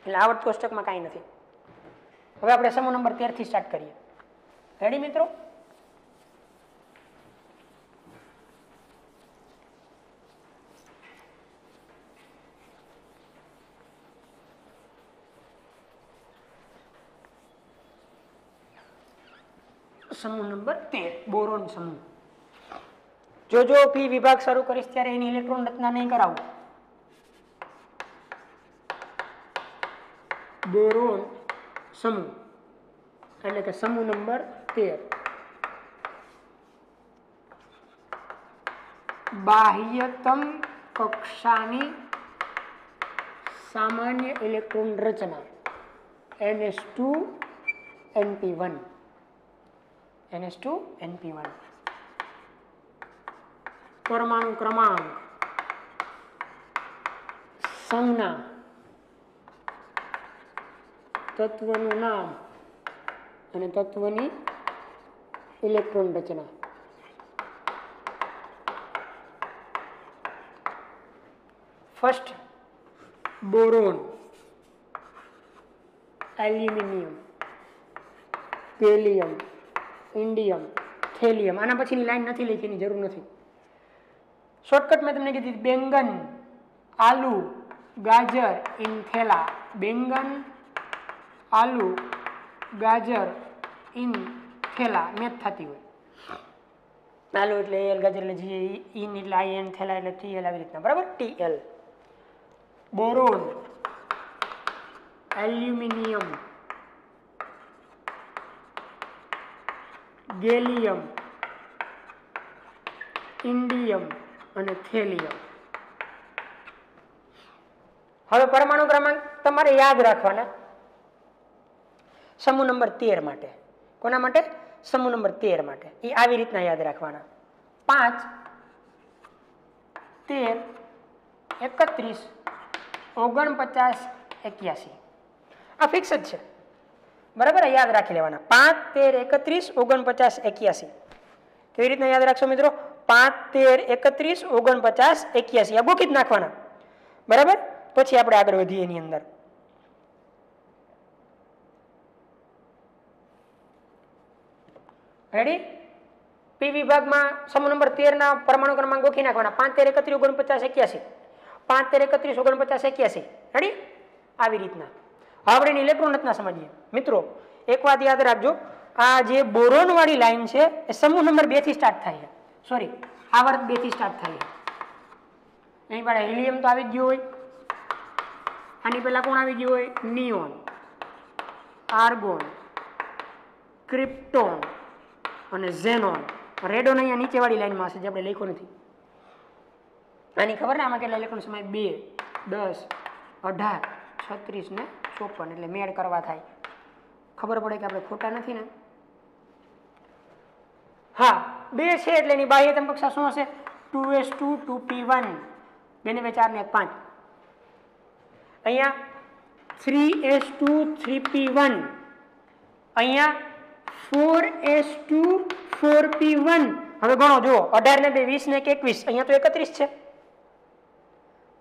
એટલે આવર્ત કોષ્ટકમાં કાંઈ નથી. હવે આપણે સમૂહ નંબર 13 થી સ્ટાર્ટ કરીએ. રેડી મિત્રો? સમૂહ નંબર 13 બોરોન સમૂહ. જો પી વિભાગ શરૂ કરીશ ત્યારે એની ઇલેક્ટ્રોન રચના નહીં કરાવું. બોરોન સમૂહ એટલે કે સમૂહ નંબર 13. બાહ્યતમ કક્ષાની સામાન્ય ઇલેક્ટ્રોન રચના NS2 NP1. NS2 NP1. પરમાણુ ક્રમાંક, સંજ્ઞા, તત્વનું નામ અને તત્વની ઇલેક્ટ્રોન રચના. First boron, aluminium, gallium, indium, thallium. આના પછીની લાઈન નથી લખી, એની જરૂર નથી. શોર્ટકટ મેં તમને કીધી બેંગન, આલુ, ગાજર ઇન થેલા. બેંગન, આલુ, ગાજર ઇન થેલા મેચ થતી હોય. આલુ એટલે એલ, ગાજર એટલે જી, ઇન એટલે IN, થેલા એટલે TL, આવી રીતના. બરાબર? TL. Boron, aluminium, gallium, indium અને થેલિયમ. હવે પરમાણુ ક્રમાંક તમારે યાદ રાખવાના સમૂહ નંબર 13 માટે. કોના માટે? સમૂહ નંબર 13 માટે. એ આવી રીતના યાદ રાખવાના: 5, 13, 31, 49, 81. આ ફિક્સ જ છે. બરાબર? યાદ રાખી લેવાના. 5, 13, 31, 49, 81. કેવી રીતના યાદ રાખશો મિત્રો? 5, 13, 31, 49, 81. આ ગોખી જ નાખવાના. બરાબર? પછી આપણે આગળ વધીએ એની અંદર. રેડી? પી વિભાગમાં સમૂહ નંબર 13 ના પરમાણુ ક્રમાંક ગોખી નાખવાના 5 13 31 49 81 5 13 31 49 81 રેડી આવી રીતના હવે આપણે ઇલેક્ટ્રોન રચના સમજીએ મિત્રો એક વાત યાદ રાખજો આ જે બોરોન વાળી લાઈન છે એ સમૂહ નંબર 2 થી સ્ટાર્ટ થાય છે સોરી આવર્ત 2 થી સ્ટાર્ટ થાય છે અહીં પાછા હિલિયમ તો આવી જ ગયું હોય આની પહેલા કોણ આવી ગયું હોય નિયોન આર્ગોન ક્રિપ્ટોન અને ઝેનોન રેડોન અહીંયા નીચેવાળી લાઈનમાં હશે જે આપણે લખ્યું નથી આની ખબર ને આમાં કેટલા ઇલેક્ટ્રોન સમય 2 10 18 36 ને 54 એટલે મેળ કરવા થાય ખબર પડે કે આપણે ખોટા નથી ને હા 2 છે એટલે એની બાહ્યતમ કક્ષા શું હશે 2s2 2p1 2 ને 4 ને 5 અહીંયા 3s2 3p1 અહીંયા 4s2 4p1 હવે ગણો જુઓ 18 ને 2 20 ને 21 અહીંયા તો 31 છે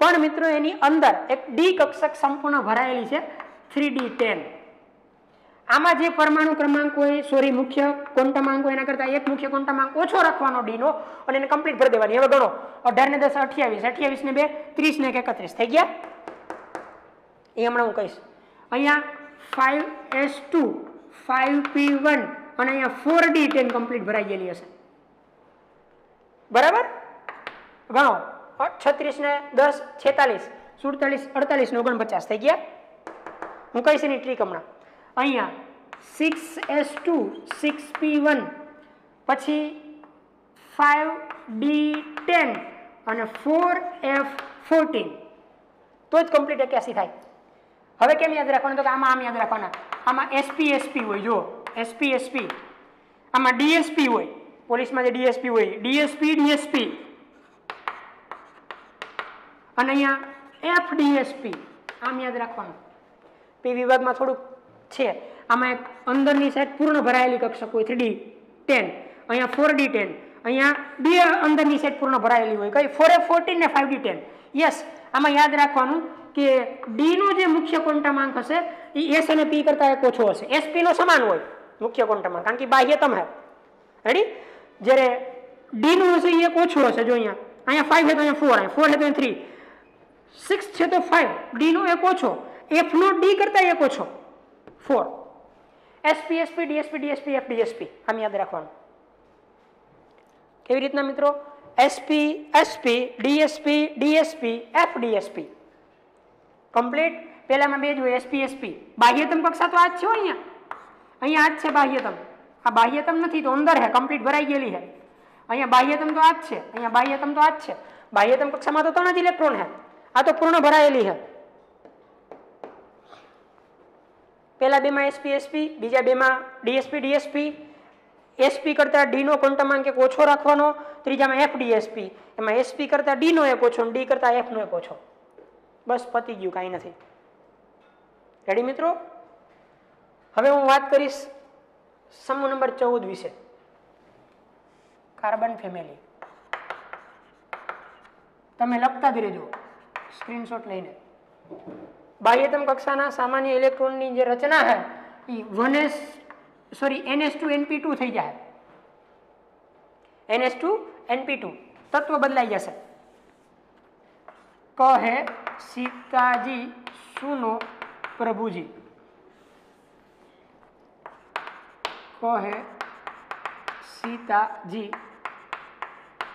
પણ મિત્રો એની અંદર એક ડી કક્ષક સંપૂર્ણ ભરાયેલી છે 3d10 આમાં જે પરમાણુ ક્રમાંક હોય સોરી મુખ્ય ક્વોન્ટમાંક હોય એના કરતા એક મુખ્ય ક્વોન્ટમાંક ઓછો રાખવાનો ડી નો અને એને કમ્પ્લીટ ભરી દેવાની હવે ગણો 18 ને 10 28 28 ને 2 30 ને 31 થઈ ગયા એ હમણાં હું કહીશ અહીંયા 5s2 5p1 અને અહીંયા 4d10 કમ્પ્લીટ ભરાઈ ગયેલી હશે બરાબર ગણો 36 ને 10 46 47 48 ને 49 થઈ ગયા હું કહીશ એની ટ્રીક હમણાં અહીંયા 6s2 6p1 પછી 5d10 અને 4f14 તો જ કમ્પ્લીટ 81 થાય હવે કેમ યાદ રાખવાનું તો કે આમાં આમ યાદ રાખવાના આમાં sp હોય જો sp આમાં dsp હોય પોલીસમાં જે dsp હોય dsp અને અહીંયા fdsp આમ યાદ રાખવાનું પી વિભાગમાં થોડુંક છે આમાં એક અંદરની સાઈડ પૂર્ણ ભરાયેલી કક્ષક હોય 3d10 અહીંયા 4d10 અહીંયા બે અંદરની સાઈડ પૂર્ણ ભરાયેલી હોય કઈ 4f14 ને 5d10 યસ આમાં યાદ રાખવાનું કે ડી નો જે મુખ્ય ક્વોન્ટમાંક હશે એ એસ અને પી કરતા એક ઓછો હશે એસપી નો સમાન હોય મુખ્ય ક્વોન્ટમાંક કારણ કે બાહ્યતમ હે રેડી જ્યારે ડી નો હશે એ એક ઓછો હશે જો અહીંયા 5 છે તો અહીંયા 4 છે તો 3 6 છે તો 5 ડી નો એક ઓછો એફ નો ડી કરતા એક ઓછો 4 SP SP DSP DSP F DSP આમ યાદ રાખવાનું કેવી રીતના મિત્રો SP SP DSP DSP F DSP complete પહેલામાં બે જ હોય એસપી એસપી બાહ્યતમ કક્ષા તો આ જ છે અહીંયા આ જ છે બાહ્યતમ આ બાહ્યતમ નથી તો અંદર છે કમ્પ્લીટ ભરાઈ ગયેલી છે અહીંયા બાહ્યતમ તો આ જ છે અહીંયા બાહ્યતમ તો આ જ છે બાહ્યતમ કક્ષામાં તો 3 જ ઇલેક્ટ્રોન છે આ તો પૂર્ણ ભરાયેલી છે પહેલા બેમાં એસપી એસપી બીજા બેમાં ડીએસપી ડીએસપી એસપી કરતા ડી નો ક્વોન્ટમાંક એક ઓછો રાખવાનો ત્રીજામાં એફ ડીએસપી એમાં એસપી કરતા ડી નો એક ઓછો ડી કરતા એફ નો એક ઓછો બસ પતી ગયું કાંઈ નથી રેડી મિત્રો હવે હું વાત કરીશ સમૂહ નંબર 14 વિશે કાર્બન ફેમિલી તમે લખતા જ રહેજો સ્ક્રીનશોટ લઈને બાહ્યતમ કક્ષાના સામાન્ય ઇલેક્ટ્રોનની જે રચના છે એ 1s સોરી ns2np2 થઈ જાય ns2np2 તત્વ બદલાઈ જશે કહે સીતાજી સુનો પ્રભુજી કહે સીતાજી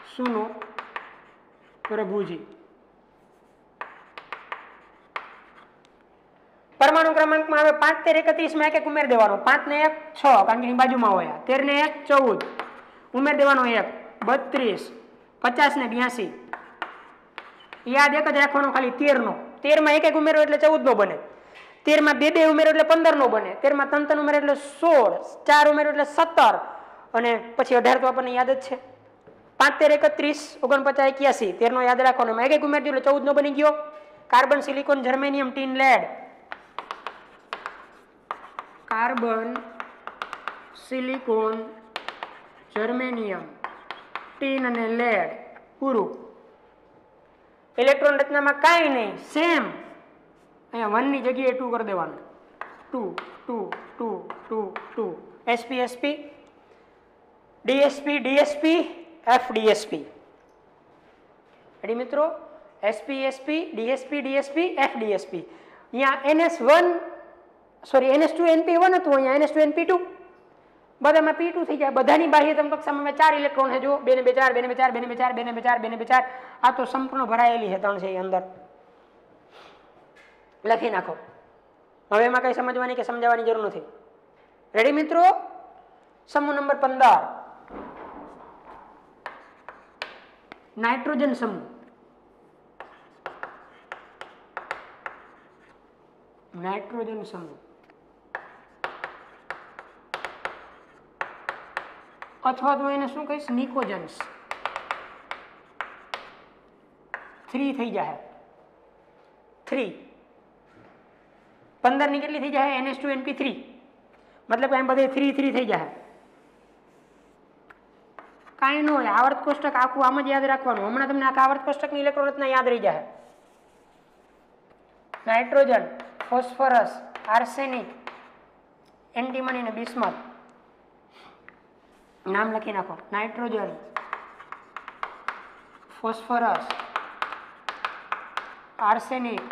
સુનો પ્રભુજી પરમાણુ ક્રમાંકમાં હવે 5 13 31 માં એક ઉમેર દેવાનો 5 ને 1 6 કારણ કે એની બાજુમાં હોય 13 ને 1 14 ઉમેર દેવાનો 1 32 50 ને 82 યાદ એક જ રાખવાનો ખાલી 13 નો 13 માં એક ઉમેરો એટલે 14 નો બને 13 માં બે ઉમેરો એટલે 15 નો બને 13 માં 3 ઉમેરો એટલે 16 4 ઉમેરો એટલે 17 અને પછી 18 તો આપણને યાદ જ છે 5 13 31 49 81 13 નો યાદ રાખવાનો એમાં એક ઉમેર એટલે 14 નો બની ગયો carbon silicon germanium tin lead carbon silicon germanium tin અને લેડ પૂરું ઇલેક્ટ્રોન રચનામાં કાંઈ નહીં સેમ અહીંયા 1 ની જગ્યાએ 2 કરી દેવાનું 2 2 2 2 2 sp sp DSP DSP FDSP. Ready મિત્રો? SP SP DSP DSP FDSP. અહીંયા NS1 સોરી NS2 NP1 હતું, અહીંયા NS2 NP2. બધામાં P2 થઈ જાય. બધાની બાહ્યતમ કક્ષામાં 4 ઇલેક્ટ્રોન છે. જો 2 ને 2 4, 2 ને 4, 2 ને 4, 2 ને 4, 2 ને 4. આ તો સંપૂર્ણ ભરાયેલી છે, 3 છે એ અંદર. લખી નાખો. હવે એમાં કઈ સમજવાની કે સમજાવવાની જરૂર નથી. રેડી મિત્રો? સમૂહ નંબર 15 નાઇટ્રોજન સમૂહ. નાઇટ્રોજન સમૂહ અથવા તો એને શું કહીશ? નિકોજન્સ. 3 થઈ જાય. 3 15 ની કેટલી થઈ જાય? NS2 NP3. મતલબ એમ બધે 3 3 થઈ જાય. કાંઈ ન હોય, આવર્ત કોષ્ટક આખું આમ જ યાદ રાખવાનું. હમણાં તમને આખા આવર્ત કોષ્ટકની ઇલેક્ટ્રોન રચના યાદ રહી જાય. નાઇટ્રોજન, ફોસ્ફરસ, આર્સેનિક, એન્ટીમની અને બિસ્મથ. નામ લખી નાખો. નાઇટ્રોજન, ફોસ્ફરસ, આર્સેનિક,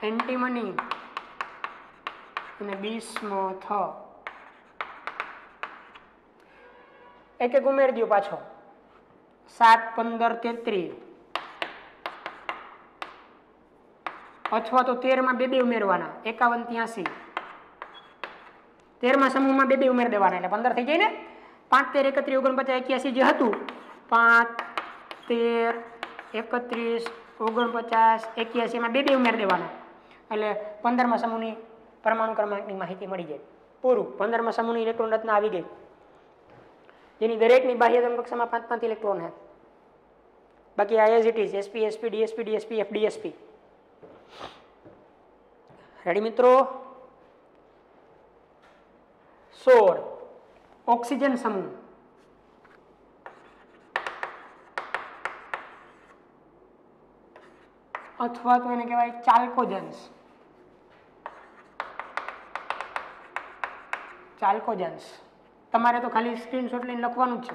એન્ટીમની અને બિસ્મથ. એક એક ઉમેરી દો પાછો. 7 15 33 અથવા તો 13 માં 2 ઉમેરવાના. 51 83. 13 માં સમૂહમાં 2 ઉમેરી દેવાના એટલે 15 થઈ જાય ને. 5 13 31 49 81 જે હતું 5 13 31 49 81 માં 2 ઉમેરી દેવાના એટલે 15 માં સમૂહની પરમાણુ ક્રમાંકની માહિતી મળી જાય. પૂરું. 15 માં સમૂહની ઇલેક્ટ્રોન રચના આવી ગઈ, જેની દરેકની બાહ્યતમ કક્ષામાં 5 ઇલેક્ટ્રોન છે. બાકી આ as it is SP SP DSP DSP FDSP. Ready મિત્રો? 16 ઓક્સિજન સમૂહ. અથવા તો એને કહેવાય ચાલ્કોજન્સ. ચાલ્કોજન્સ તમારે તો ખાલી સ્ક્રીનશોટ લઈને લખવાનું જ છે.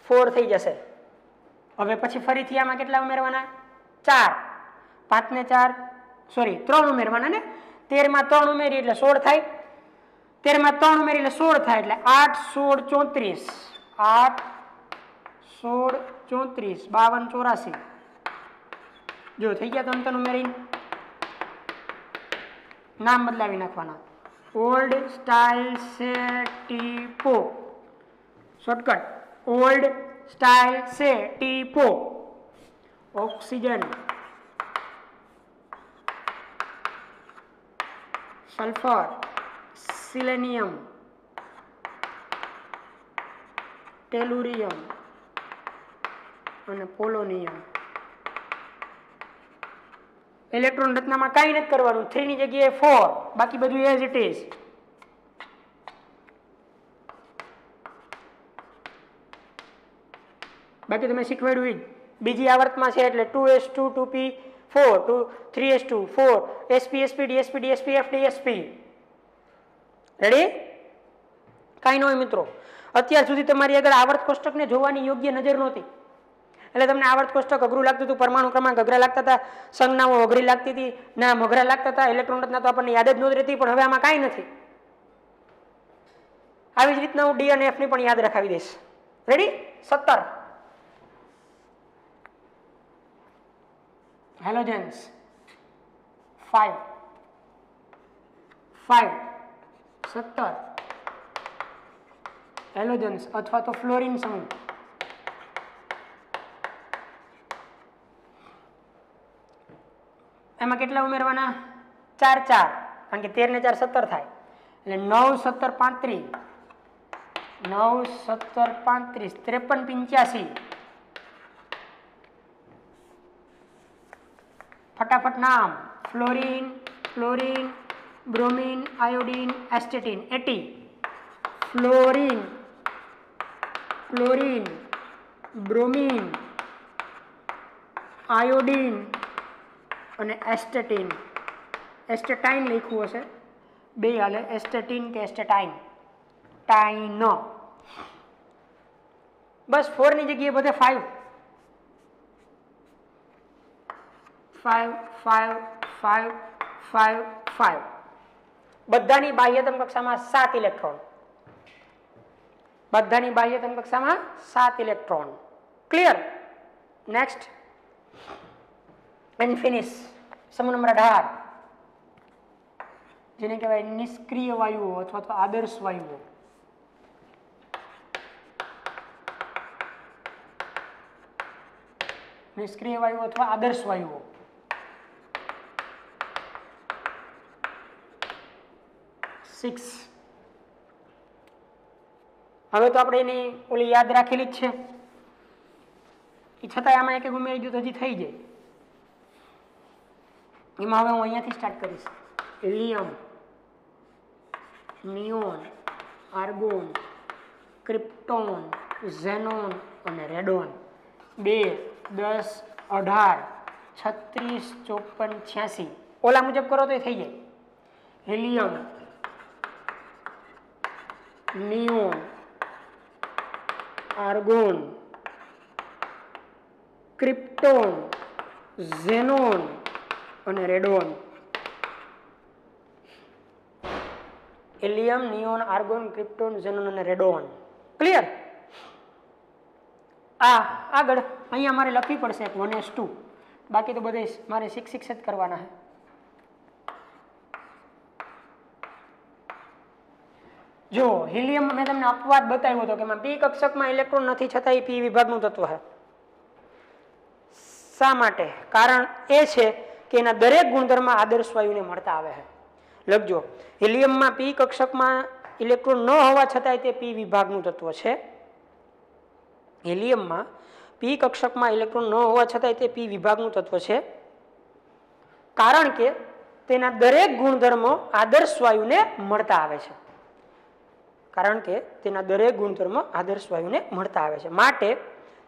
4 થઈ જશે. હવે પછી ફરીથી આમાં કેટલા ઉમેરવાના? 4. 5 ને 4 સોરી 3 ઉમેરવાના ને. 13 માં 3 ઉમેરી એટલે 16 થાય. 13 માં 3 ઉમેરી એટલે 16 થાય એટલે 8 16 34. 8 16 34 52 84. જો થઈ ગયા. 3 ઉમેરીને નામ બદલાવી નાખવાના. ઓલ્ડ સ્ટાઇલ સે ટીપો. શોર્ટકટ. ઓલ્ડ સ્ટાઇલ સે ટીપો. ઓક્સિજન, સલ્ફર, સિલેનિયમ, ટેલુરિયમ અને પોલોનિયમ. ઇલેક્ટ્રોન રચનામાં કાંઈ નથી કરવાનું. 3 ની જગ્યાએ 4, બાકી બધું એઝ ઇટ ઇઝ. બાકી તમે શીખવાડ્યું બીજી આવર્તમાં છે એટલે 2s2 2p4 3s2 4 sp sp dsp dsp fdsp. Ready? કાંઈ ન હોય મિત્રો. અત્યાર સુધી તમારી આગળ આવર્ત કોષ્ટકને જોવાની યોગ્ય નજર નહોતી એટલે તમને આવર્ત કોષ્ટક અઘરું લાગતું હતું. પરમાણુ ક્રમાંક અઘરા લાગતા હતા. સંજ્ઞાઓ અઘરી લાગતી હતી. નામ અઘરા લાગતા હતા. ઇલેક્ટ્રોન રચના તો આપણને યાદ જ નહોતી રહેતી. પણ હવે આમાં કાંઈ નથી. આવી જ રીતના હું ડી અને એફ ની પણ યાદ રખાવી દઈશ. રેડી? 17 હેલોજન્સ. 5 17 હેલોજન્સ અથવા તો ફ્લોરિન સમૂહ. એમાં કેટલા ઉમેરવાના? 4 4 કારણ કે 13 ને 4 17 થાય એટલે 9 17 35 9 17 35 53 85. ફટાફટ નામ. Fluorine, chlorine, bromine, iodine, astatine. 80 fluorine, chlorine, bromine, iodine અને એસ્ટેટિન. એસ્ટેટાઇન લખ્યું હશે. બે હાલે એસ્ટેટીન કે એસ્ટેટાઇન, ટાઇન, બસ 4 ની જગ્યાએ બધે 5 5 5 5 5 5 બધાની બાહ્યતમ કક્ષામાં 7 ઇલેક્ટ્રોન, બધાની બાહ્યતમ કક્ષામાં 7 electron. Clear? Next and finish. સમૂહ નંબર 18 જેને કહેવાય નિષ્ક્રિય વાયુઓ અથવા તો આદર્શ વાયુઓ. નિષ્ક્રિય વાયુઓ અથવા આદર્શ વાયુઓ. હવે તો આપણે એની ઓલી યાદ રાખેલી જ છે, એ છતાંય આમાં એક ઉમેરી દઉં તો હજી થઈ જાય. એમાં હવે હું અહીંયાથી સ્ટાર્ટ કરીશ. Helium, neon, argon, krypton, xenon અને રેડોન. 2, 10, 18, 36, 54, 86 ઓલા મુજબ કરો તો થઈ જાય. Helium, neon, argon, krypton, xenon અને radon. Helium, neon, argon, krypton, xenon અને રેડોન. ક્લિયર? આગળ અહીંયા મારે લખવી પડશે 1s2, બાકી તો બધે મારે 6 જ કરવાના છે. જો હિલિયમ મેં તમને અપવાદ બતાવ્યો હતો કે એમાં પી કક્ષકમાં ઇલેક્ટ્રોન નથી છતાં એ પી વિભાગનું તત્વ છે. શા માટે? કારણ એ છે કે એના દરેક ગુણધર્મ આદર્શ વાયુને મળતા આવે છે. લખજો, હિલિયમમાં પી કક્ષકમાં ઇલેક્ટ્રોન ન હોવા છતાંય તે પી વિભાગનું તત્વ છે. હિલિયમમાં પી કક્ષકમાં ઇલેક્ટ્રોન ન હોવા છતાંય તે પી વિભાગનું તત્વ છે, કારણ કે તેના દરેક ગુણધર્મો આદર્શ વાયુને મળતા આવે છે. કારણ કે તેના દરેક ગુણધર્મો આદર્શ વાયુને મળતા આવે છે, માટે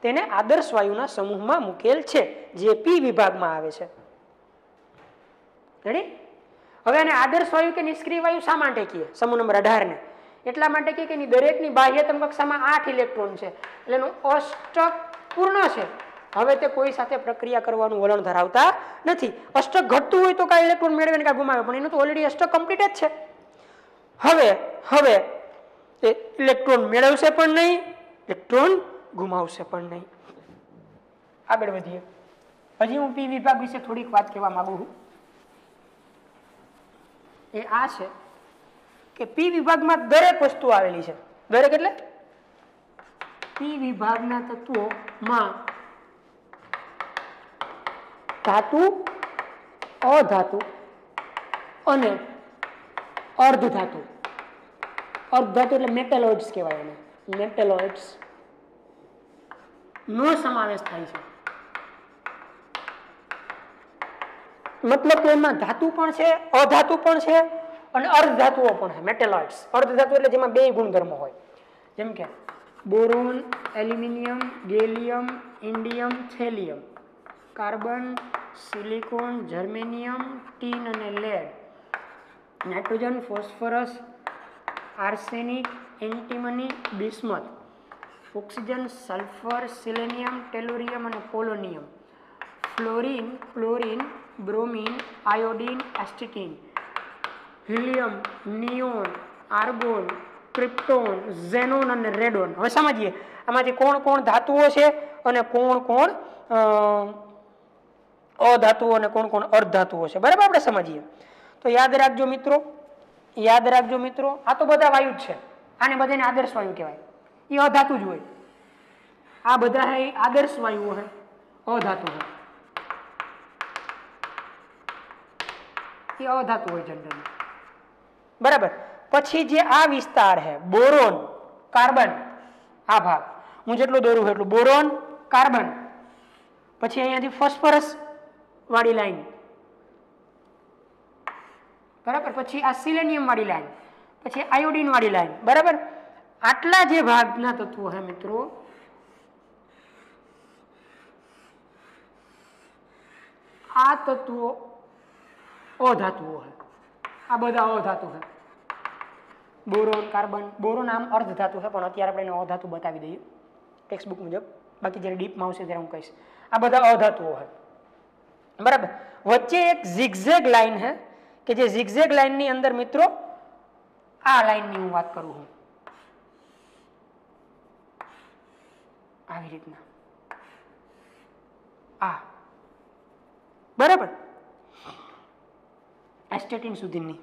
તેને આદર્શ વાયુના સમૂહમાં મૂકેલ છે, જે પી વિભાગમાં આવે છે. રેડી? હવે આને આદર્શ વાયુ કે નિષ્ક્રિય વાયુ શા માટે કહીએ? સમૂહ નંબર 18 ને એટલા માટે કે એની દરેકની બાહ્યતમ કક્ષામાં 8 ઇલેક્ટ્રોન છે, એટલે એનું અષ્ટક પૂર્ણ છે. હવે તે કોઈ સાથે પ્રક્રિયા કરવાનું વલણ ધરાવતા નથી. અષ્ટક ઘટતું હોય તો કાંઈ ઇલેક્ટ્રોન મેળવે ને કાંઈ ગુમાવે, પણ એનું તો ઓલરેડી અષ્ટક કમ્પ્લીટ જ છે. હવે તે ઇલેક્ટ્રોન મેળવશે પણ નહીં, ઇલેક્ટ્રોન ગુમાવશે પણ નહીં. આગળ વધીએ. હજી હું પી વિભાગ વિશે થોડીક વાત કહેવા માંગુ છું. એ આ છે કે પી વિભાગમાં દરેક વસ્તુ આવેલી છે. દરેક એટલે પી વિભાગના તત્વોમાં ધાતુ, અધાતુ અને અર્ધધાતુ. અર્ધધાતુ એટલે મેટેલોઇડ્સ કહેવાય એને. મેટેલોઇડ્સ નો સમાવેશ થાય છે. મતલબ કે એમાં ધાતુ પણ છે, અધાતુ પણ છે અને અર્ધધાતુઓ પણ છે. મેટેલોઇડ્સ અર્ધધાતુ એટલે જેમાં બે ગુણધર્મો હોય, જેમ કે boron, aluminium, gallium, indium, thallium, carbon, silicon, germanium, tin અને lead, nitrogen, phosphorus, arsenic, antimony, bismuth, oxygen, sulphur, selenium, tellurium અને polonium, fluorine, chlorine, bromine, iodine, astatine, helium, neon, argon, krypton, xenon અને રેડોન. હવે સમજીએ આમાંથી કોણ કોણ ધાતુઓ છે અને કોણ કોણ અધાતુઓ અને કોણ કોણ અર્ધધાતુઓ છે. બરાબર? આપણે સમજીએ તો યાદ રાખજો મિત્રો, આ તો બધા વાયુ જ છે. આને બધાને આદર્શ વાયુ કહેવાય. એ અધાતુ જ હોય. આ બધા એ આદર્શ વાયુઓ છે, અધાતુ હોય. એ અધાતુ હોય જનરલી. બરાબર? પછી જે આ વિસ્તાર છે બોરોન, કાર્બન, આ ભાગ હું જેટલું દોરું એટલું બોરોન, કાર્બન, પછી અહીંયાથી ફોસ્ફરસ વાળી લાઈન, બરાબર, પછી આ સિલેનિયમ વાળી લાઈન, પછી આયોડિન વાળી લાઈન. બરાબર? આટલા જે ભાગના તત્વો છે મિત્રો, આ તત્વો અધાતુઓ છે. આ બધા અધાતુ છે. Boron, carbon. બોરોન આમ અર્ધ ધાતુ છે, પણ અત્યારે આપણે એને અધાતુ બતાવી દઈએ ટેક્સ્ટ બુક મુજબ. બાકી જ્યારે ડીપમાં આવશે ત્યારે હું કહીશ. આ બધા અધાતુઓ છે, બરાબર. વચ્ચે એક ઝિગઝેગ લાઈન છે કે જે ઝિગઝેગ લાઈનની અંદર મિત્રો આ લાઈનની હું વાત કરું છું, આવી રીતના આ, બરાબર, એસ્ટેટિન સુધીની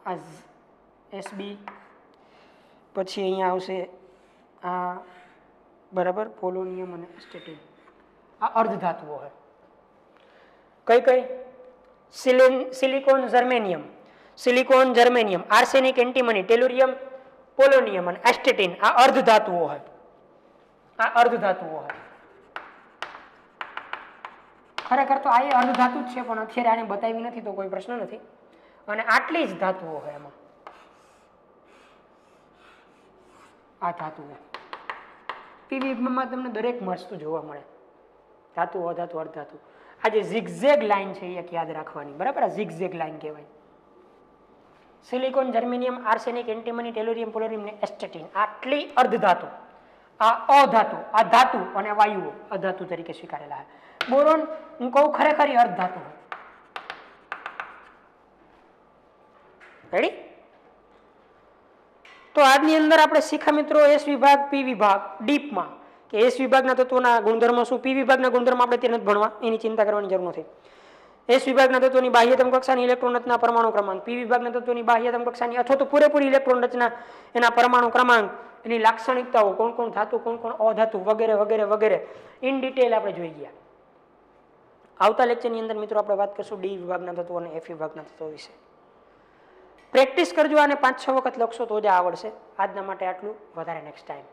આ એસબી, પછી અહીંયા આવશે આ, બરાબર, પોલોનિયમ અને એસ્ટેટિન. આ અર્ધ ધાતુઓ છે. કઈ કઈ? Silicon, germanium, silicon, germanium, arsenic, antimony, tellurium, polonium અને એસ્ટેટિન. આ અર્ધ ધાતુઓ છે. આ અર્ધ ધાતુઓ છે. ખરેખર તો આ અર્ધ ધાતુ જ છે, પણ અત્યારે આને બતાવી નથી તો કોઈ પ્રશ્ન નથી. અને આટલી જ ધાતુઓ છે એમાં. આ ધાતુઓ પીવી વિભાગમાં તમને દરેક વસ્તુ જોવા મળે, ધાતુ, અધાતુ, અર્ધધાતુ. આ જે ઝિગઝેગ લાઈન છે એ એક યાદ રાખવાની, બરાબર. આ ઝિગઝેગ લાઈન કહેવાય. Silicon, germanium, arsenic, antimony, tellurium, polonium ને એસ્ટેટિન. આટલી અર્ધધાતુ. આ અધાતુ, આ ધાતુ અને વાયુઓ અધાતુ તરીકે સ્વીકારેલા છે. બોરોન હું કહું ખરેખર અર્ધધાતુ. રેડી? તો આજની અંદર આપણે શીખા મિત્રો એસ વિભાગ, પી વિભાગ ડીપમાં કે એસ વિભાગના તત્વોના ગુણધર્મો શું, પી વિભાગના ગુણધર્મો આપણે તેને જ ભણવા, એની ચિંતા કરવાની જરૂર નથી. એસ વિભાગના તત્વોની બાહ્યતમ કક્ષાની ઇલેક્ટ્રોન રચના, પરમાણુ ક્રમાંક, પી વિભાગના તત્વોની બાહ્યતમ કક્ષાની અથવા તો પૂરેપૂરી ઇલેક્ટ્રોન રચના, એના પરમાણુ ક્રમાંક, એની લાક્ષણિકતાઓ, કોણ કોણ ધાતુ, કોણ કોણ અધાતુ વગેરે વગેરે વગેરે ઇન ડિટેલ આપણે જોઈ ગયા. આવતા લેક્ચરની અંદર મિત્રો આપણે વાત કરશું ડી વિભાગના તત્વો અને એફ વિભાગના તત્વો વિશે. પ્રેક્ટિસ કરજો અને 5-6 વખત લખશો તો જ આવડશે. આજના માટે આટલું, વધારે નેક્સ્ટ ટાઈમ.